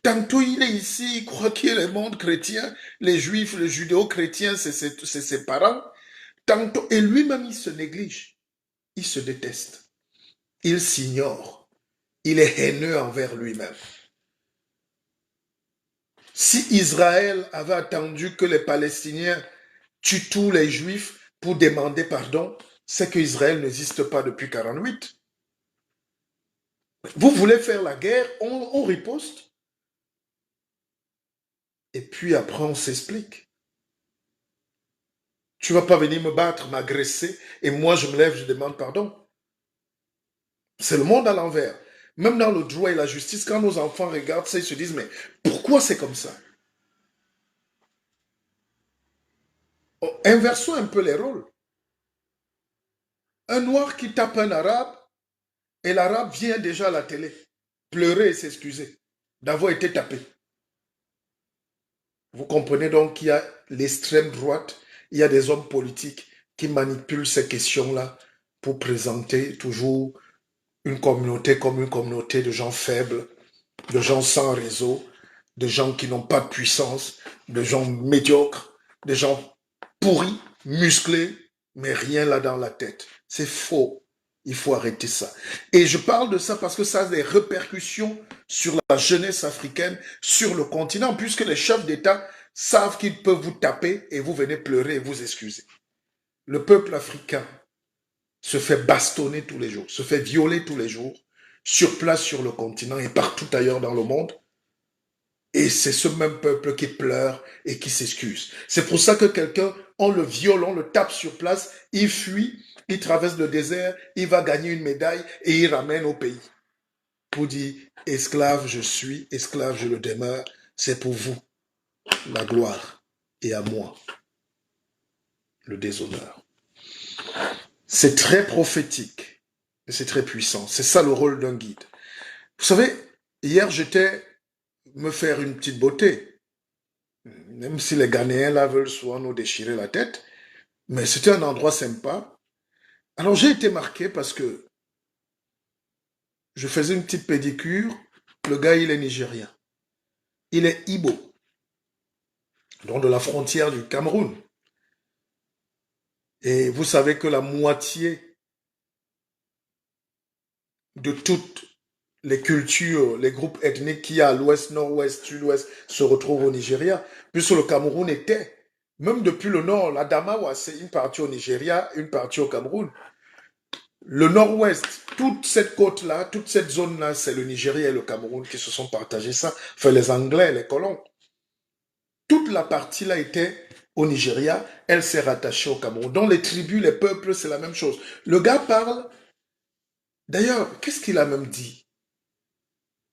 Tantôt il est ici, il croit qu'il est le monde chrétien, les juifs, les judéo-chrétiens, c'est ses parents. Tantôt, et lui-même il se néglige, il se déteste, il s'ignore, il est haineux envers lui-même. Si Israël avait attendu que les Palestiniens tuent tous les Juifs pour demander pardon, c'est qu'Israël n'existe pas depuis 1948. Vous voulez faire la guerre, on riposte. Et puis après, on s'explique. Tu ne vas pas venir me battre, m'agresser, et moi je me lève, je demande pardon. C'est le monde à l'envers. Même dans le droit et la justice, quand nos enfants regardent ça, ils se disent, mais pourquoi c'est comme ça? Inversons un peu les rôles. Un noir qui tape un arabe, et l'arabe vient déjà à la télé, pleurer et s'excuser d'avoir été tapé. Vous comprenez donc qu'il y a l'extrême droite, il y a des hommes politiques qui manipulent ces questions-là pour présenter toujours une communauté comme une communauté de gens faibles, de gens sans réseau, de gens qui n'ont pas de puissance, de gens médiocres, de gens pourris, musclés, mais rien là dans la tête. C'est faux. Il faut arrêter ça. Et je parle de ça parce que ça a des répercussions sur la jeunesse africaine, sur le continent, puisque les chefs d'État savent qu'ils peuvent vous taper et vous venez pleurer et vous excuser. le peuple africain se fait bastonner tous les jours, se fait violer tous les jours, sur place sur le continent et partout ailleurs dans le monde. Et c'est ce même peuple qui pleure et qui s'excuse. C'est pour ça que quelqu'un, on le viole, on le tape sur place, il fuit, il traverse le désert, il va gagner une médaille et il ramène au pays. Pour dire, esclave je suis, esclave je le demeure, c'est pour vous la gloire et à moi le déshonneur. C'est très prophétique et c'est très puissant. C'est ça le rôle d'un guide. Vous savez, hier j'étais me faire une petite beauté. Même si les Ghanéens là veulent souvent nous déchirer la tête, mais c'était un endroit sympa. Alors j'ai été marqué parce que je faisais une petite pédicure. Le gars, il est nigérien. Il est Ibo, donc de la frontière du Cameroun. Et vous savez que la moitié de toutes les cultures, les groupes ethniques qu'il y a à l'ouest, nord-ouest, sud-ouest se retrouvent au Nigeria, puisque le Cameroun était, même depuis le nord, la Damawa, c'est une partie au Nigeria, une partie au Cameroun. Le nord-ouest, toute cette côte-là, toute cette zone-là, c'est le Nigeria et le Cameroun qui se sont partagés ça. Enfin, les Anglais, les colons. Toute la partie-là était au Nigeria, elle s'est rattachée au Cameroun. Dans les tribus, les peuples, c'est la même chose. Le gars parle. D'ailleurs, qu'est-ce qu'il a même dit?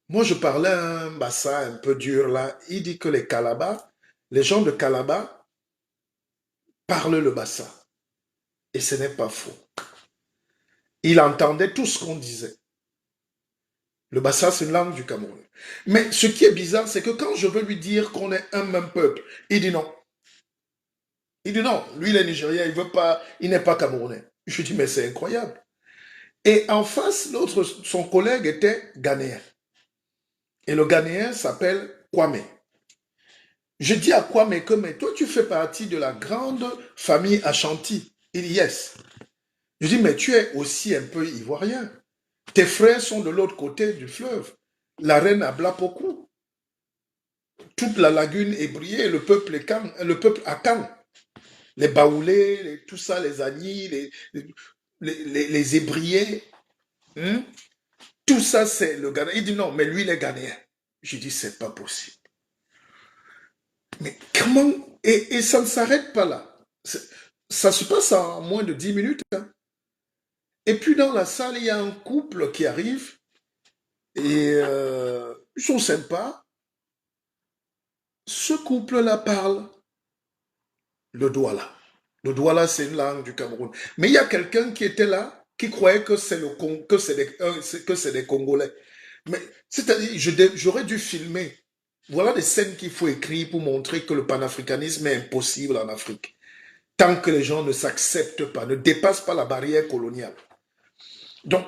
Moi, je parlais un bassa un peu dur là. Il dit que les Calabas, les gens de Calabar parlent le bassa. Et ce n'est pas faux. Il entendait tout ce qu'on disait. Le bassa, c'est une langue du Cameroun. Mais ce qui est bizarre, c'est que quand je veux lui dire qu'on est un même peuple, il dit non. Il dit non, lui, il est nigérien, il veut pas, il n'est pas camerounais. Je dis, mais c'est incroyable. Et en face, l'autre, son collègue était ghanéen. Et le ghanéen s'appelle Kwame. Je dis à Kwame que, mais toi, tu fais partie de la grande famille Ashanti. Il dit, yes. Je dis, mais tu es aussi un peu ivoirien. Tes frères sont de l'autre côté du fleuve. La reine Ablapoku. Toute la lagune est brillée, le peuple Akan. Les Baoulés, tout ça, les Agnis, les Ébriés. Hein? Tout ça, c'est le Ghana. Il dit non, mais lui, il est ghanéen. Je dis, c'est pas possible. Mais comment? Et ça ne s'arrête pas là. Ça se passe en moins de 10 minutes. Hein. Et puis dans la salle, il y a un couple qui arrive. Et ils sont sympas. Ce couple-là parle le Douala. Le Douala, c'est une langue du Cameroun. Mais il y a quelqu'un qui était là, qui croyait que c'est des Congolais. Mais c'est-à-dire, j'aurais dû filmer. Voilà des scènes qu'il faut écrire pour montrer que le panafricanisme est impossible en Afrique. Tant que les gens ne s'acceptent pas, ne dépassent pas la barrière coloniale. Donc,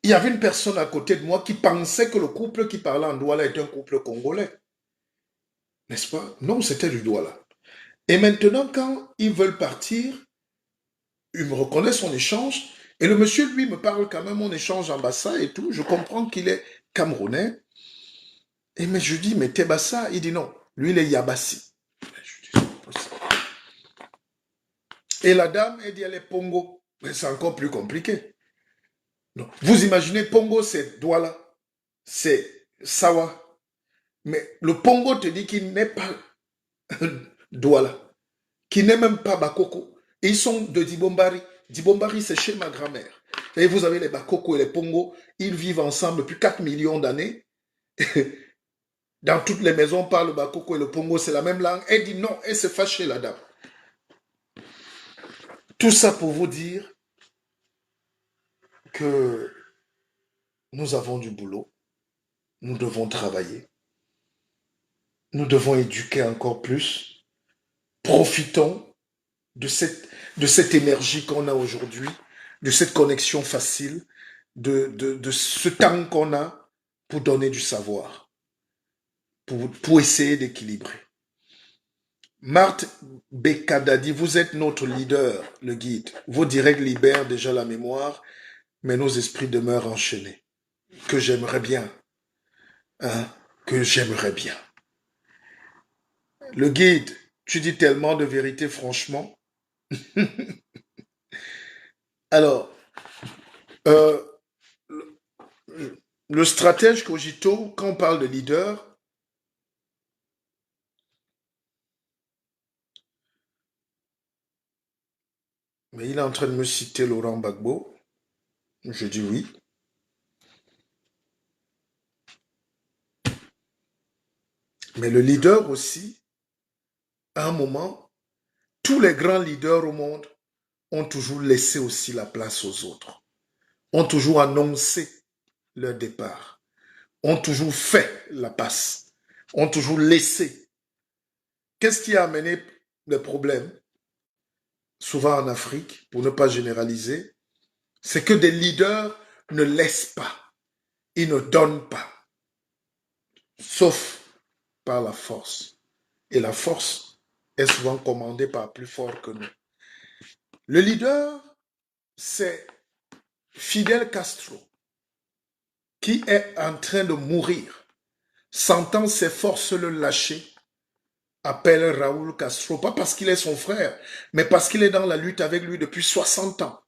il y avait une personne à côté de moi qui pensait que le couple qui parlait en Douala était un couple congolais. N'est-ce pas? Non, c'était du Douala. Et maintenant, quand ils veulent partir, ils me reconnaissent en échange. Et le monsieur, lui, me parle quand même en échange en bassa et tout. Je comprends qu'il est camerounais. Et mais je dis, mais t'es bassa? Il dit non. Lui, il est Yabassi. Je dis, c'est pas possible. Et la dame, elle dit, elle est Pongo. Mais c'est encore plus compliqué. Non. Vous imaginez, Pongo, c'est Douala. C'est Sawa. Mais le Pongo te dit qu'il n'est pas Douala. Qu'il n'est même pas Bakoko. Et ils sont de Dibombari. Dibombari, c'est chez ma grand-mère. Et vous avez les Bakoko et les Pongo. Ils vivent ensemble depuis 4 millions d'années. Dans toutes les maisons, on parle le Bakoko et le Pongo, c'est la même langue. Elle dit non, elle s'est fâchée, la dame. Tout ça pour vous dire que nous avons du boulot, nous devons travailler, nous devons éduquer encore plus. Profitons de cette énergie qu'on a aujourd'hui, de cette connexion facile, de ce temps qu'on a pour donner du savoir, pour essayer d'équilibrer. Marthe Bekada dit, vous êtes notre leader, le guide. Vos directs libèrent déjà la mémoire, mais nos esprits demeurent enchaînés. Que j'aimerais bien. Hein, que j'aimerais bien. Le guide, tu dis tellement de vérité, franchement. Alors, euh, le stratège Cogito, quand on parle de leader, mais il est en train de me citer Laurent Gbagbo. Je dis oui. Mais le leader aussi, à un moment, tous les grands leaders au monde ont toujours laissé aussi la place aux autres, ont toujours annoncé leur départ, ont toujours fait la passe, ont toujours laissé. Qu'est-ce qui a amené le problème, souvent en Afrique, pour ne pas généraliser, c'est que des leaders ne laissent pas, ils ne donnent pas, sauf par la force. Et la force est souvent commandée par plus fort que nous. Le leader, c'est Fidel Castro, qui est en train de mourir, sentant ses forces le lâcher, appelle Raúl Castro, pas parce qu'il est son frère, mais parce qu'il est dans la lutte avec lui depuis 60 ans.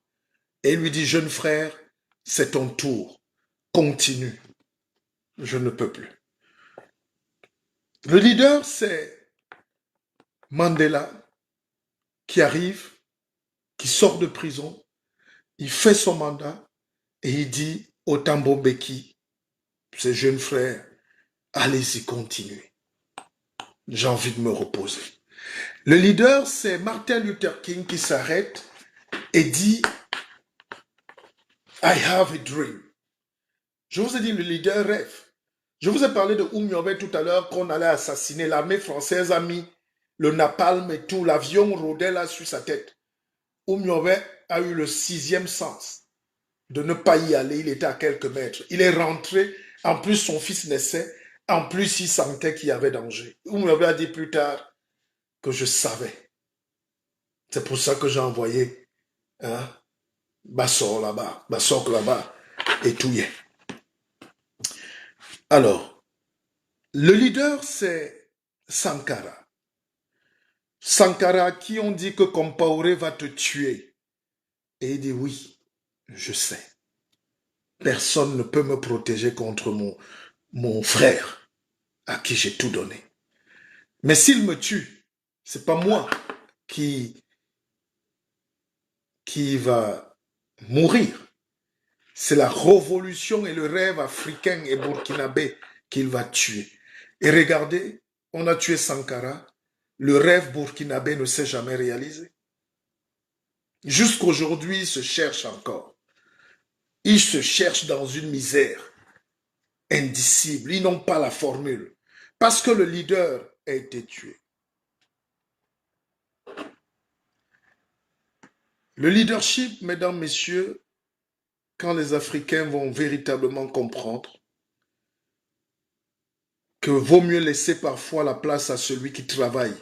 Et il lui dit, jeune frère, c'est ton tour, continue, je ne peux plus. Le leader, c'est Mandela, qui arrive, qui sort de prison, il fait son mandat, et il dit au Thabo Mbeki, ses jeunes frères, allez-y, continuez. J'ai envie de me reposer. Le leader, c'est Martin Luther King qui s'arrête et dit I have a dream. Je vous ai dit, le leader rêve. Je vous ai parlé de Oumyobé tout à l'heure qu'on allait assassiner. L'armée française a mis le napalm et tout. L'avion rôdait là sur sa tête. Oumyobé a eu le 6e sens de ne pas y aller. Il était à quelques mètres. Il est rentré. En plus, son fils naissait. En plus, il sentait qu'il y avait danger. Oumyobé a dit plus tard que je savais. C'est pour ça que j'ai envoyé Bassor là-bas, Bassok là-bas, et tout y est. Alors, le leader, c'est Sankara. Sankara, qui on dit que Compaoré va te tuer. Et il dit oui, je sais. Personne ne peut me protéger contre mon frère, à qui j'ai tout donné. Mais s'il me tue, c'est pas moi qui va mourir. C'est la révolution et le rêve africain et burkinabé qu'il va tuer. Et regardez, on a tué Sankara, le rêve burkinabé ne s'est jamais réalisé. Jusqu'aujourd'hui, il se cherche encore. Ils se cherchent dans une misère indicible. Ils n'ont pas la formule. Parce que le leader a été tué. Le leadership, mesdames, messieurs, quand les Africains vont véritablement comprendre que vaut mieux laisser parfois la place à celui qui travaille,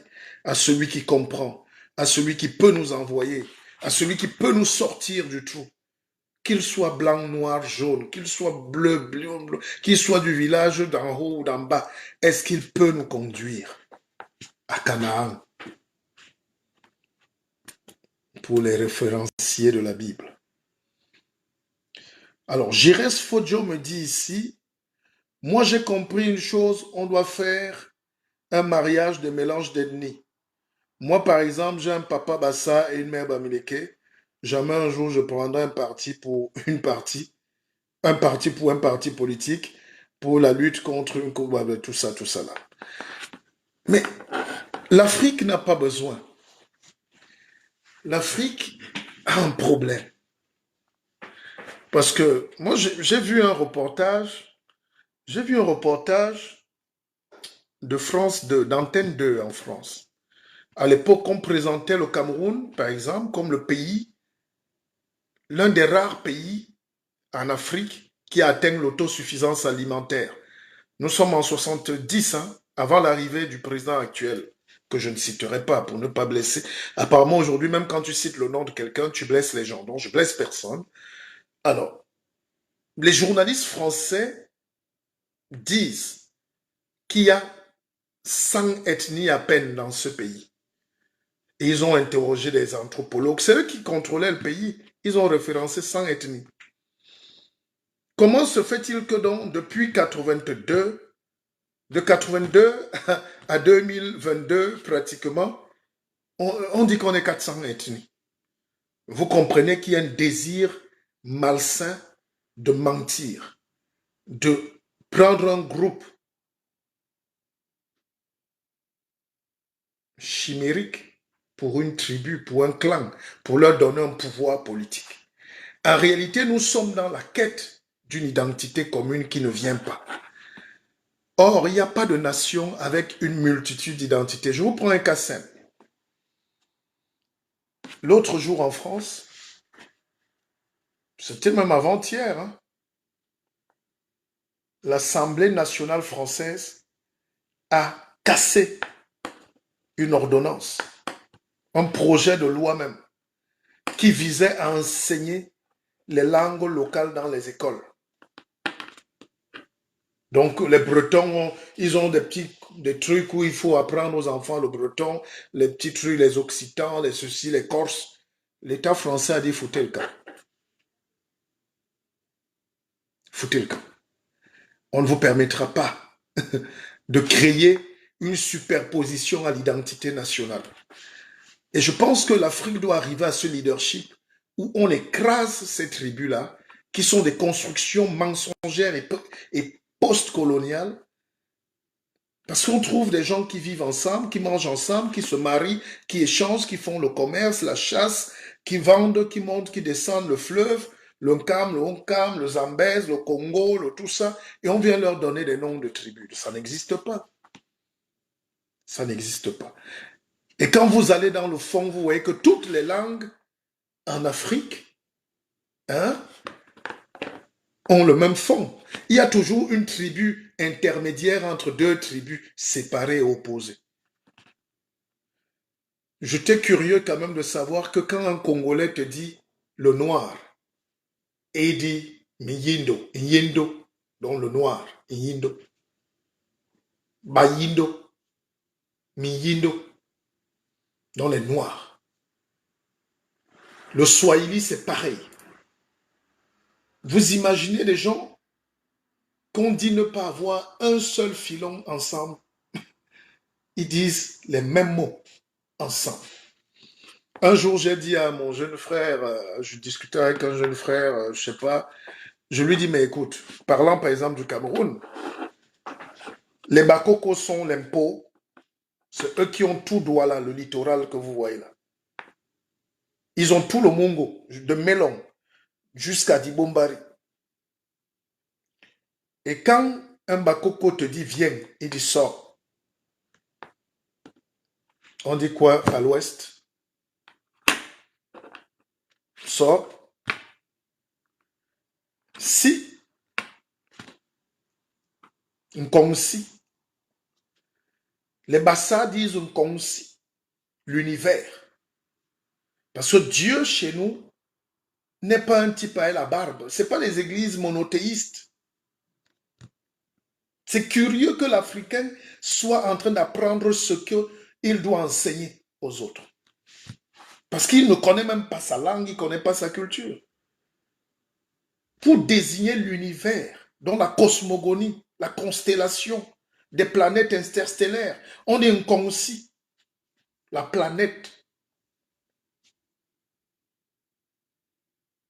à celui qui comprend, à celui qui peut nous envoyer, à celui qui peut nous sortir du trou, qu'il soit blanc, noir, jaune, qu'il soit bleu, bleu, qu'il soit du village d'en haut ou d'en bas, est-ce qu'il peut nous conduire à Canaan pour les référenciers de la Bible? Alors, Jires Fodjo me dit ici, moi j'ai compris une chose, on doit faire un mariage de mélange d'ethnies. Moi, par exemple, j'ai un papa Bassa et une mère Bamileke. Jamais un jour je prendrai un parti pour une partie, un parti pour un parti politique, pour la lutte contre une tout ça là. Mais l'Afrique n'a pas besoin. L'Afrique a un problème. Parce que moi, j'ai vu un reportage de France 2, d'Antenne 2 en France. À l'époque, on présentait le Cameroun, par exemple, comme le pays, l'un des rares pays en Afrique qui atteint l'autosuffisance alimentaire. Nous sommes en 70, avant l'arrivée du président actuel, que je ne citerai pas pour ne pas blesser. Apparemment, aujourd'hui, même quand tu cites le nom de quelqu'un, tu blesses les gens. Donc, je blesse personne. Alors, les journalistes français disent qu'il y a 100 ethnies à peine dans ce pays. Et ils ont interrogé des anthropologues. C'est eux qui contrôlaient le pays. ils ont référencé 100 ethnies. Comment se fait-il que donc, depuis 82, de 82 à 2022 pratiquement, on dit qu'on est 400 ethnies? Vous comprenez qu'il y a un désir malsain de mentir, de prendre un groupe chimérique pour une tribu, pour un clan, pour leur donner un pouvoir politique. En réalité, nous sommes dans la quête d'une identité commune qui ne vient pas. Or, il n'y a pas de nation avec une multitude d'identités. Je vous prends un cas simple. L'autre jour en France, c'était même avant-hier, hein, l'Assemblée nationale française a cassé une ordonnance, un projet de loi même, qui visait à enseigner les langues locales dans les écoles. Donc les Bretons, ils ont des trucs où il faut apprendre aux enfants le breton, les petits trucs, les occitans, les ceci, les corses. L'État français a dit foutez le camp. Foutez le camp. On ne vous permettra pas de créer une superposition à l'identité nationale. Et je pense que l'Afrique doit arriver à ce leadership où on écrase ces tribus-là, qui sont des constructions mensongères et post-coloniales, parce qu'on trouve des gens qui vivent ensemble, qui mangent ensemble, qui se marient, qui échangent, qui font le commerce, la chasse, qui vendent, qui montent, qui descendent le fleuve, le Nkam, le Onkam, le Zambèze, le Congo, tout ça, et on vient leur donner des noms de tribus. Ça n'existe pas. Ça n'existe pas. Et quand vous allez dans le fond, vous voyez que toutes les langues en Afrique ont le même fond. Il y a toujours une tribu intermédiaire entre deux tribus séparées et opposées. J'étais curieux quand même de savoir que quand un Congolais te dit le noir, et il dit Miyindo, Yindo, donc le noir, Yindo, Bayindo, Miyindo, donc les noirs. Le Swahili, c'est pareil. Vous imaginez des gens qu'on dit ne pas avoir un seul filon ensemble. Ils disent les mêmes mots ensemble. Un jour, j'ai dit à mon jeune frère, je discutais avec un jeune frère, je sais pas, je lui dis, mais écoute, parlant par exemple du Cameroun, les Bakoko sont l'impôt, c'est eux qui ont tout droit là, le littoral que vous voyez là. Ils ont tout le Mongo, de Melon jusqu'à Dibombari. Et quand un Bakoko te dit viens, il dit sors. On dit quoi à l'ouest? Sors. Si, Nkonsi. Les Bassa disent Nkonsi, l'univers. Parce que Dieu chez nous n'est pas un type à la barbe. Ce n'est pas les églises monothéistes. C'est curieux que l'Africain soit en train d'apprendre ce qu'il doit enseigner aux autres. Parce qu'il ne connaît même pas sa langue, il ne connaît pas sa culture. Pour désigner l'univers, dont la cosmogonie, la constellation des planètes interstellaires, on est Nkonsi, la planète.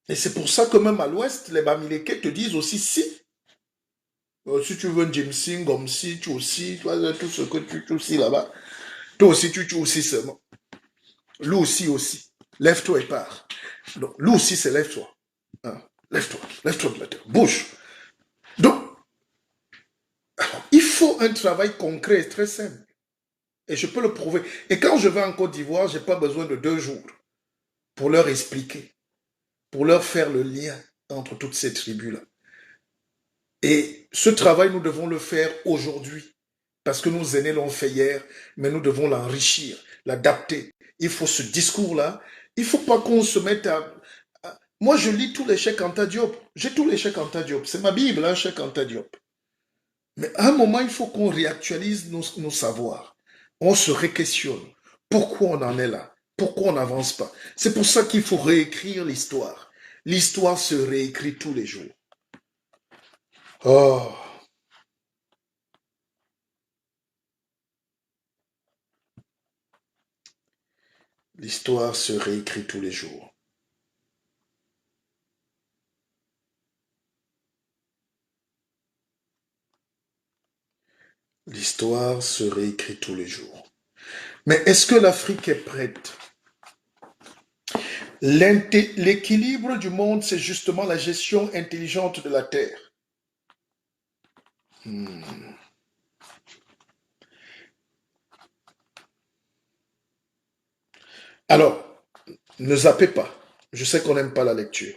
Et c'est pour ça que même à l'ouest, les Bamileke te disent aussi si. Si tu veux un Jimsing, comme si, tu aussi, tu vois, tout ce que tu aussi là-bas. Toi aussi, tu aussi seulement. Lui aussi. Lève-toi et pars. Donc, lui aussi, c'est lève-toi. Hein? Lève-toi de la terre. Bouge. Donc, alors, il faut un travail concret et très simple. Et je peux le prouver. Et quand je vais en Côte d'Ivoire, je n'ai pas besoin de 2 jours pour leur expliquer, pour leur faire le lien entre toutes ces tribus-là. Et ce travail, nous devons le faire aujourd'hui. Parce que nos aînés l'ont fait hier, mais nous devons l'enrichir, l'adapter. Il faut ce discours-là. Il ne faut pas qu'on se mette à... Moi, je lis tous les Cheikh Anta Diop. J'ai tous les Cheikh Anta Diop. C'est ma Bible, hein, Cheikh Anta Diop. Mais à un moment, il faut qu'on réactualise nos savoirs. On se réquestionne. Pourquoi on en est là? Pourquoi on n'avance pas? C'est pour ça qu'il faut réécrire l'histoire. L'histoire se réécrit tous les jours. Oh, l'histoire se réécrit tous les jours. L'histoire se réécrit tous les jours. Mais est-ce que l'Afrique est prête? L'équilibre du monde, c'est justement la gestion intelligente de la Terre. Alors, ne zappez pas. Je sais qu'on n'aime pas la lecture.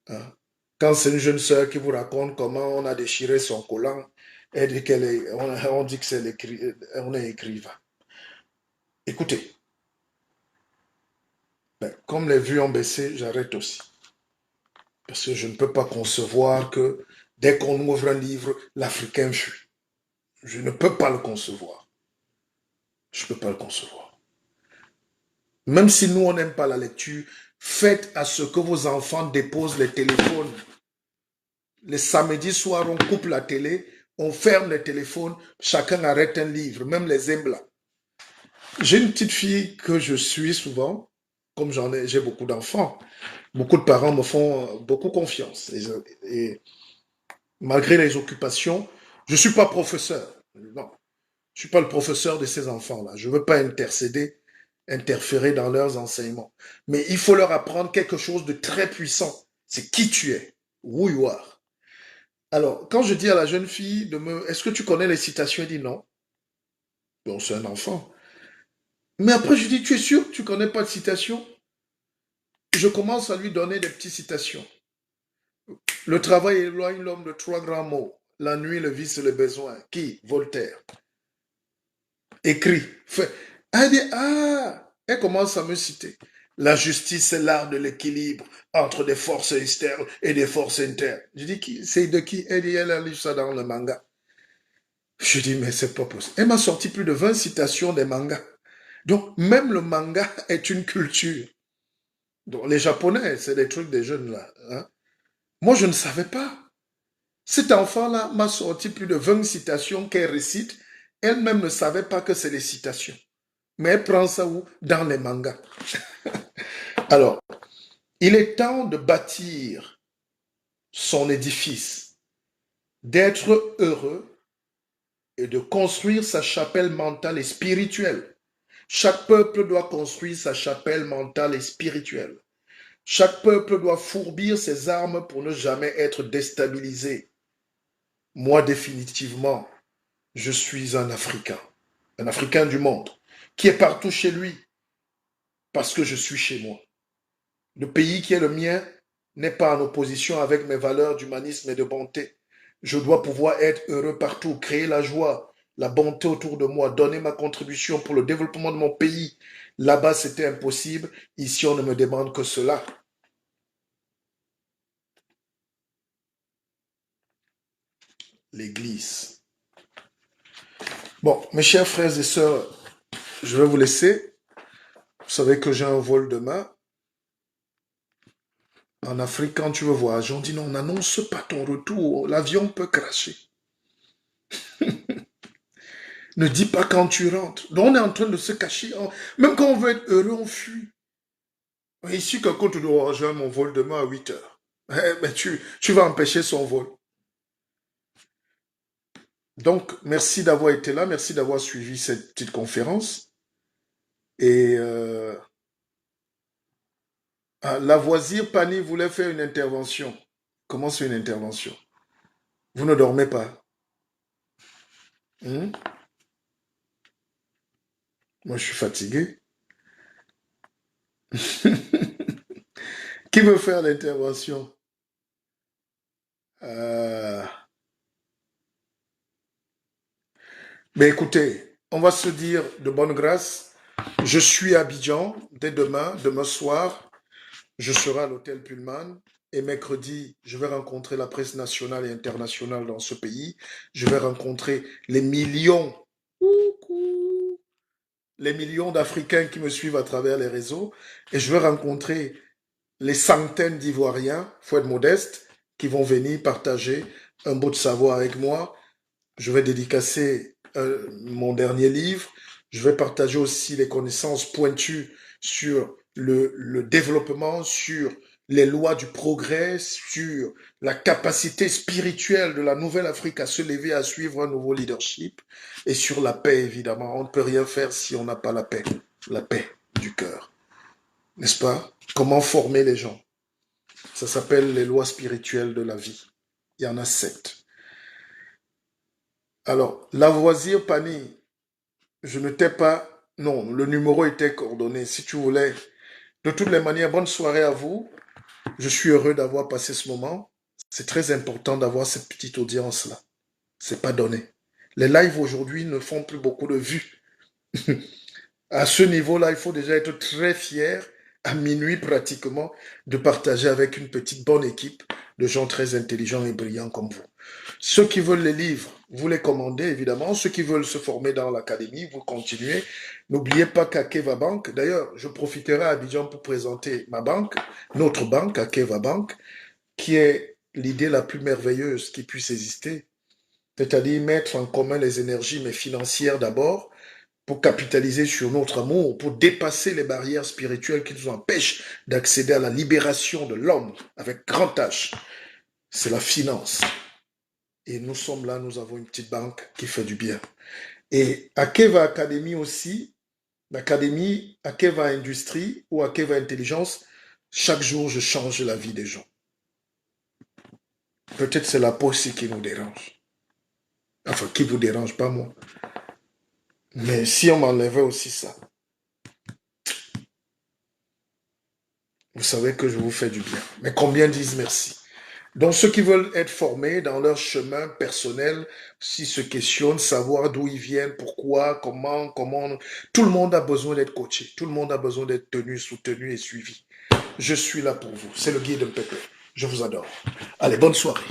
Hein. Quand c'est une jeune sœur qui vous raconte comment on a déchiré son collant, elle dit on dit que on est écrivain. Écoutez, comme les vues ont baissé, j'arrête aussi. Parce que je ne peux pas concevoir que dès qu'on ouvre un livre, l'Africain fuit. Je ne peux pas le concevoir. Je ne peux pas le concevoir. Même si nous, on n'aime pas la lecture, faites à ce que vos enfants déposent les téléphones. Les samedis soirs, on coupe la télé, on ferme les téléphones, chacun arrête un livre, même les emblas. J'ai une petite fille que je suis souvent, comme j'ai beaucoup d'enfants. Beaucoup de parents me font beaucoup confiance. Et malgré les occupations, je ne suis pas professeur. Non, je ne suis pas le professeur de ces enfants-là. Je ne veux pas interférer dans leurs enseignements. Mais il faut leur apprendre quelque chose de très puissant. C'est qui tu es, who you are. Alors, quand je dis à la jeune fille est-ce que tu connais les citations? Elle dit non. Bon, c'est un enfant. Mais après, je dis, tu es sûr que tu ne connais pas de citations? Je commence à lui donner des petites citations. Le travail éloigne l'homme de 3 grands mots. La nuit, le vice et le besoin. Qui? Voltaire. Écrit. Fait. Elle dit, elle commence à me citer. La justice, c'est l'art de l'équilibre entre des forces externes et des forces internes. Je dis, c'est de qui? Elle dit, elle a lu ça dans le manga. Je dis, mais c'est pas possible. Elle m'a sorti plus de 20 citations des mangas. Donc, même le manga est une culture. Donc, les Japonais, c'est des trucs des jeunes là. Hein? Moi, je ne savais pas. Cet enfant-là m'a sorti plus de 20 citations qu'elle récite. Elle-même ne savait pas que c'est des citations. Mais elle prend ça où? Dans les mangas. Alors, il est temps de bâtir son édifice, d'être heureux et de construire sa chapelle mentale et spirituelle. Chaque peuple doit construire sa chapelle mentale et spirituelle. Chaque peuple doit fourbir ses armes pour ne jamais être déstabilisé. Moi, définitivement, je suis un Africain du monde, qui est partout chez lui, parce que je suis chez moi. Le pays qui est le mien n'est pas en opposition avec mes valeurs d'humanisme et de bonté. Je dois pouvoir être heureux partout, créer la joie, la bonté autour de moi, donner ma contribution pour le développement de mon pays. Là-bas, c'était impossible. Ici, on ne me demande que cela. L'Église. Bon, mes chers frères et sœurs, je vais vous laisser. Vous savez que j'ai un vol demain. En Afrique, quand tu veux voyager, on dit non, n'annonce pas ton retour. L'avion peut cracher. Ne dis pas quand tu rentres. Donc, on est en train de se cacher. Même quand on veut être heureux, on fuit. Ici, quelqu'un te dit, oh, j'ai mon vol demain à 8 heures. Mais tu vas empêcher son vol. Donc, merci d'avoir été là. Merci d'avoir suivi cette petite conférence. Et Lavoisier Pani voulait faire une intervention. Comment c'est une intervention? Vous ne dormez pas. Moi, je suis fatigué. Qui veut faire l'intervention? Mais écoutez, on va se dire de bonne grâce. Je suis à Abidjan dès demain soir. Je serai à l'hôtel Pullman. Et mercredi, je vais rencontrer la presse nationale et internationale dans ce pays. Je vais rencontrer les millions les millions d'Africains qui me suivent à travers les réseaux et je veux rencontrer les centaines d'Ivoiriens, faut être modeste, qui vont venir partager un bout de savoir avec moi. Je vais dédicacer mon dernier livre. Je vais partager aussi les connaissances pointues sur le développement, sur les lois du progrès, sur la capacité spirituelle de la nouvelle Afrique à se lever, à suivre un nouveau leadership, et sur la paix, évidemment. On ne peut rien faire si on n'a pas la paix du cœur. N'est-ce pas? Comment former les gens? Ça s'appelle les lois spirituelles de la vie. Il y en a 7. Alors, Lavoisier Pani, je ne t'ai pas... Non, le numéro était coordonné. Si tu voulais... De toutes les manières, bonne soirée à vous. Je suis heureux d'avoir passé ce moment. C'est très important d'avoir cette petite audience-là. C'est pas donné. Les lives aujourd'hui ne font plus beaucoup de vues. À ce niveau-là, il faut déjà être très fier, à minuit pratiquement, de partager avec une petite bonne équipe de gens très intelligents et brillants comme vous. Ceux qui veulent les livres, vous les commandez évidemment. Ceux qui veulent se former dans l'académie, vous continuez. N'oubliez pas qu'Akeva Bank, d'ailleurs, je profiterai à Abidjan pour présenter ma banque, notre banque, Akeva Bank, qui est l'idée la plus merveilleuse qui puisse exister. C'est-à-dire mettre en commun les énergies, mais financières d'abord, pour capitaliser sur notre amour, pour dépasser les barrières spirituelles qui nous empêchent d'accéder à la libération de l'homme avec grand H. C'est la finance. Et nous sommes là, nous avons une petite banque qui fait du bien. Et Akeva Academy aussi, l'académie Akeva Industrie ou Akeva Intelligence, chaque jour je change la vie des gens. Peut-être c'est la peau aussi qui nous dérange. Enfin, qui vous dérange, pas moi. Mais si on m'enlevait aussi ça, vous savez que je vous fais du bien. Mais combien disent merci? Donc, ceux qui veulent être formés dans leur chemin personnel, s'ils se questionnent, savoir d'où ils viennent, pourquoi, comment, tout le monde a besoin d'être coaché. Tout le monde a besoin d'être tenu, soutenu et suivi. Je suis là pour vous. C'est le guide Mpepe. Je vous adore. Allez, bonne soirée.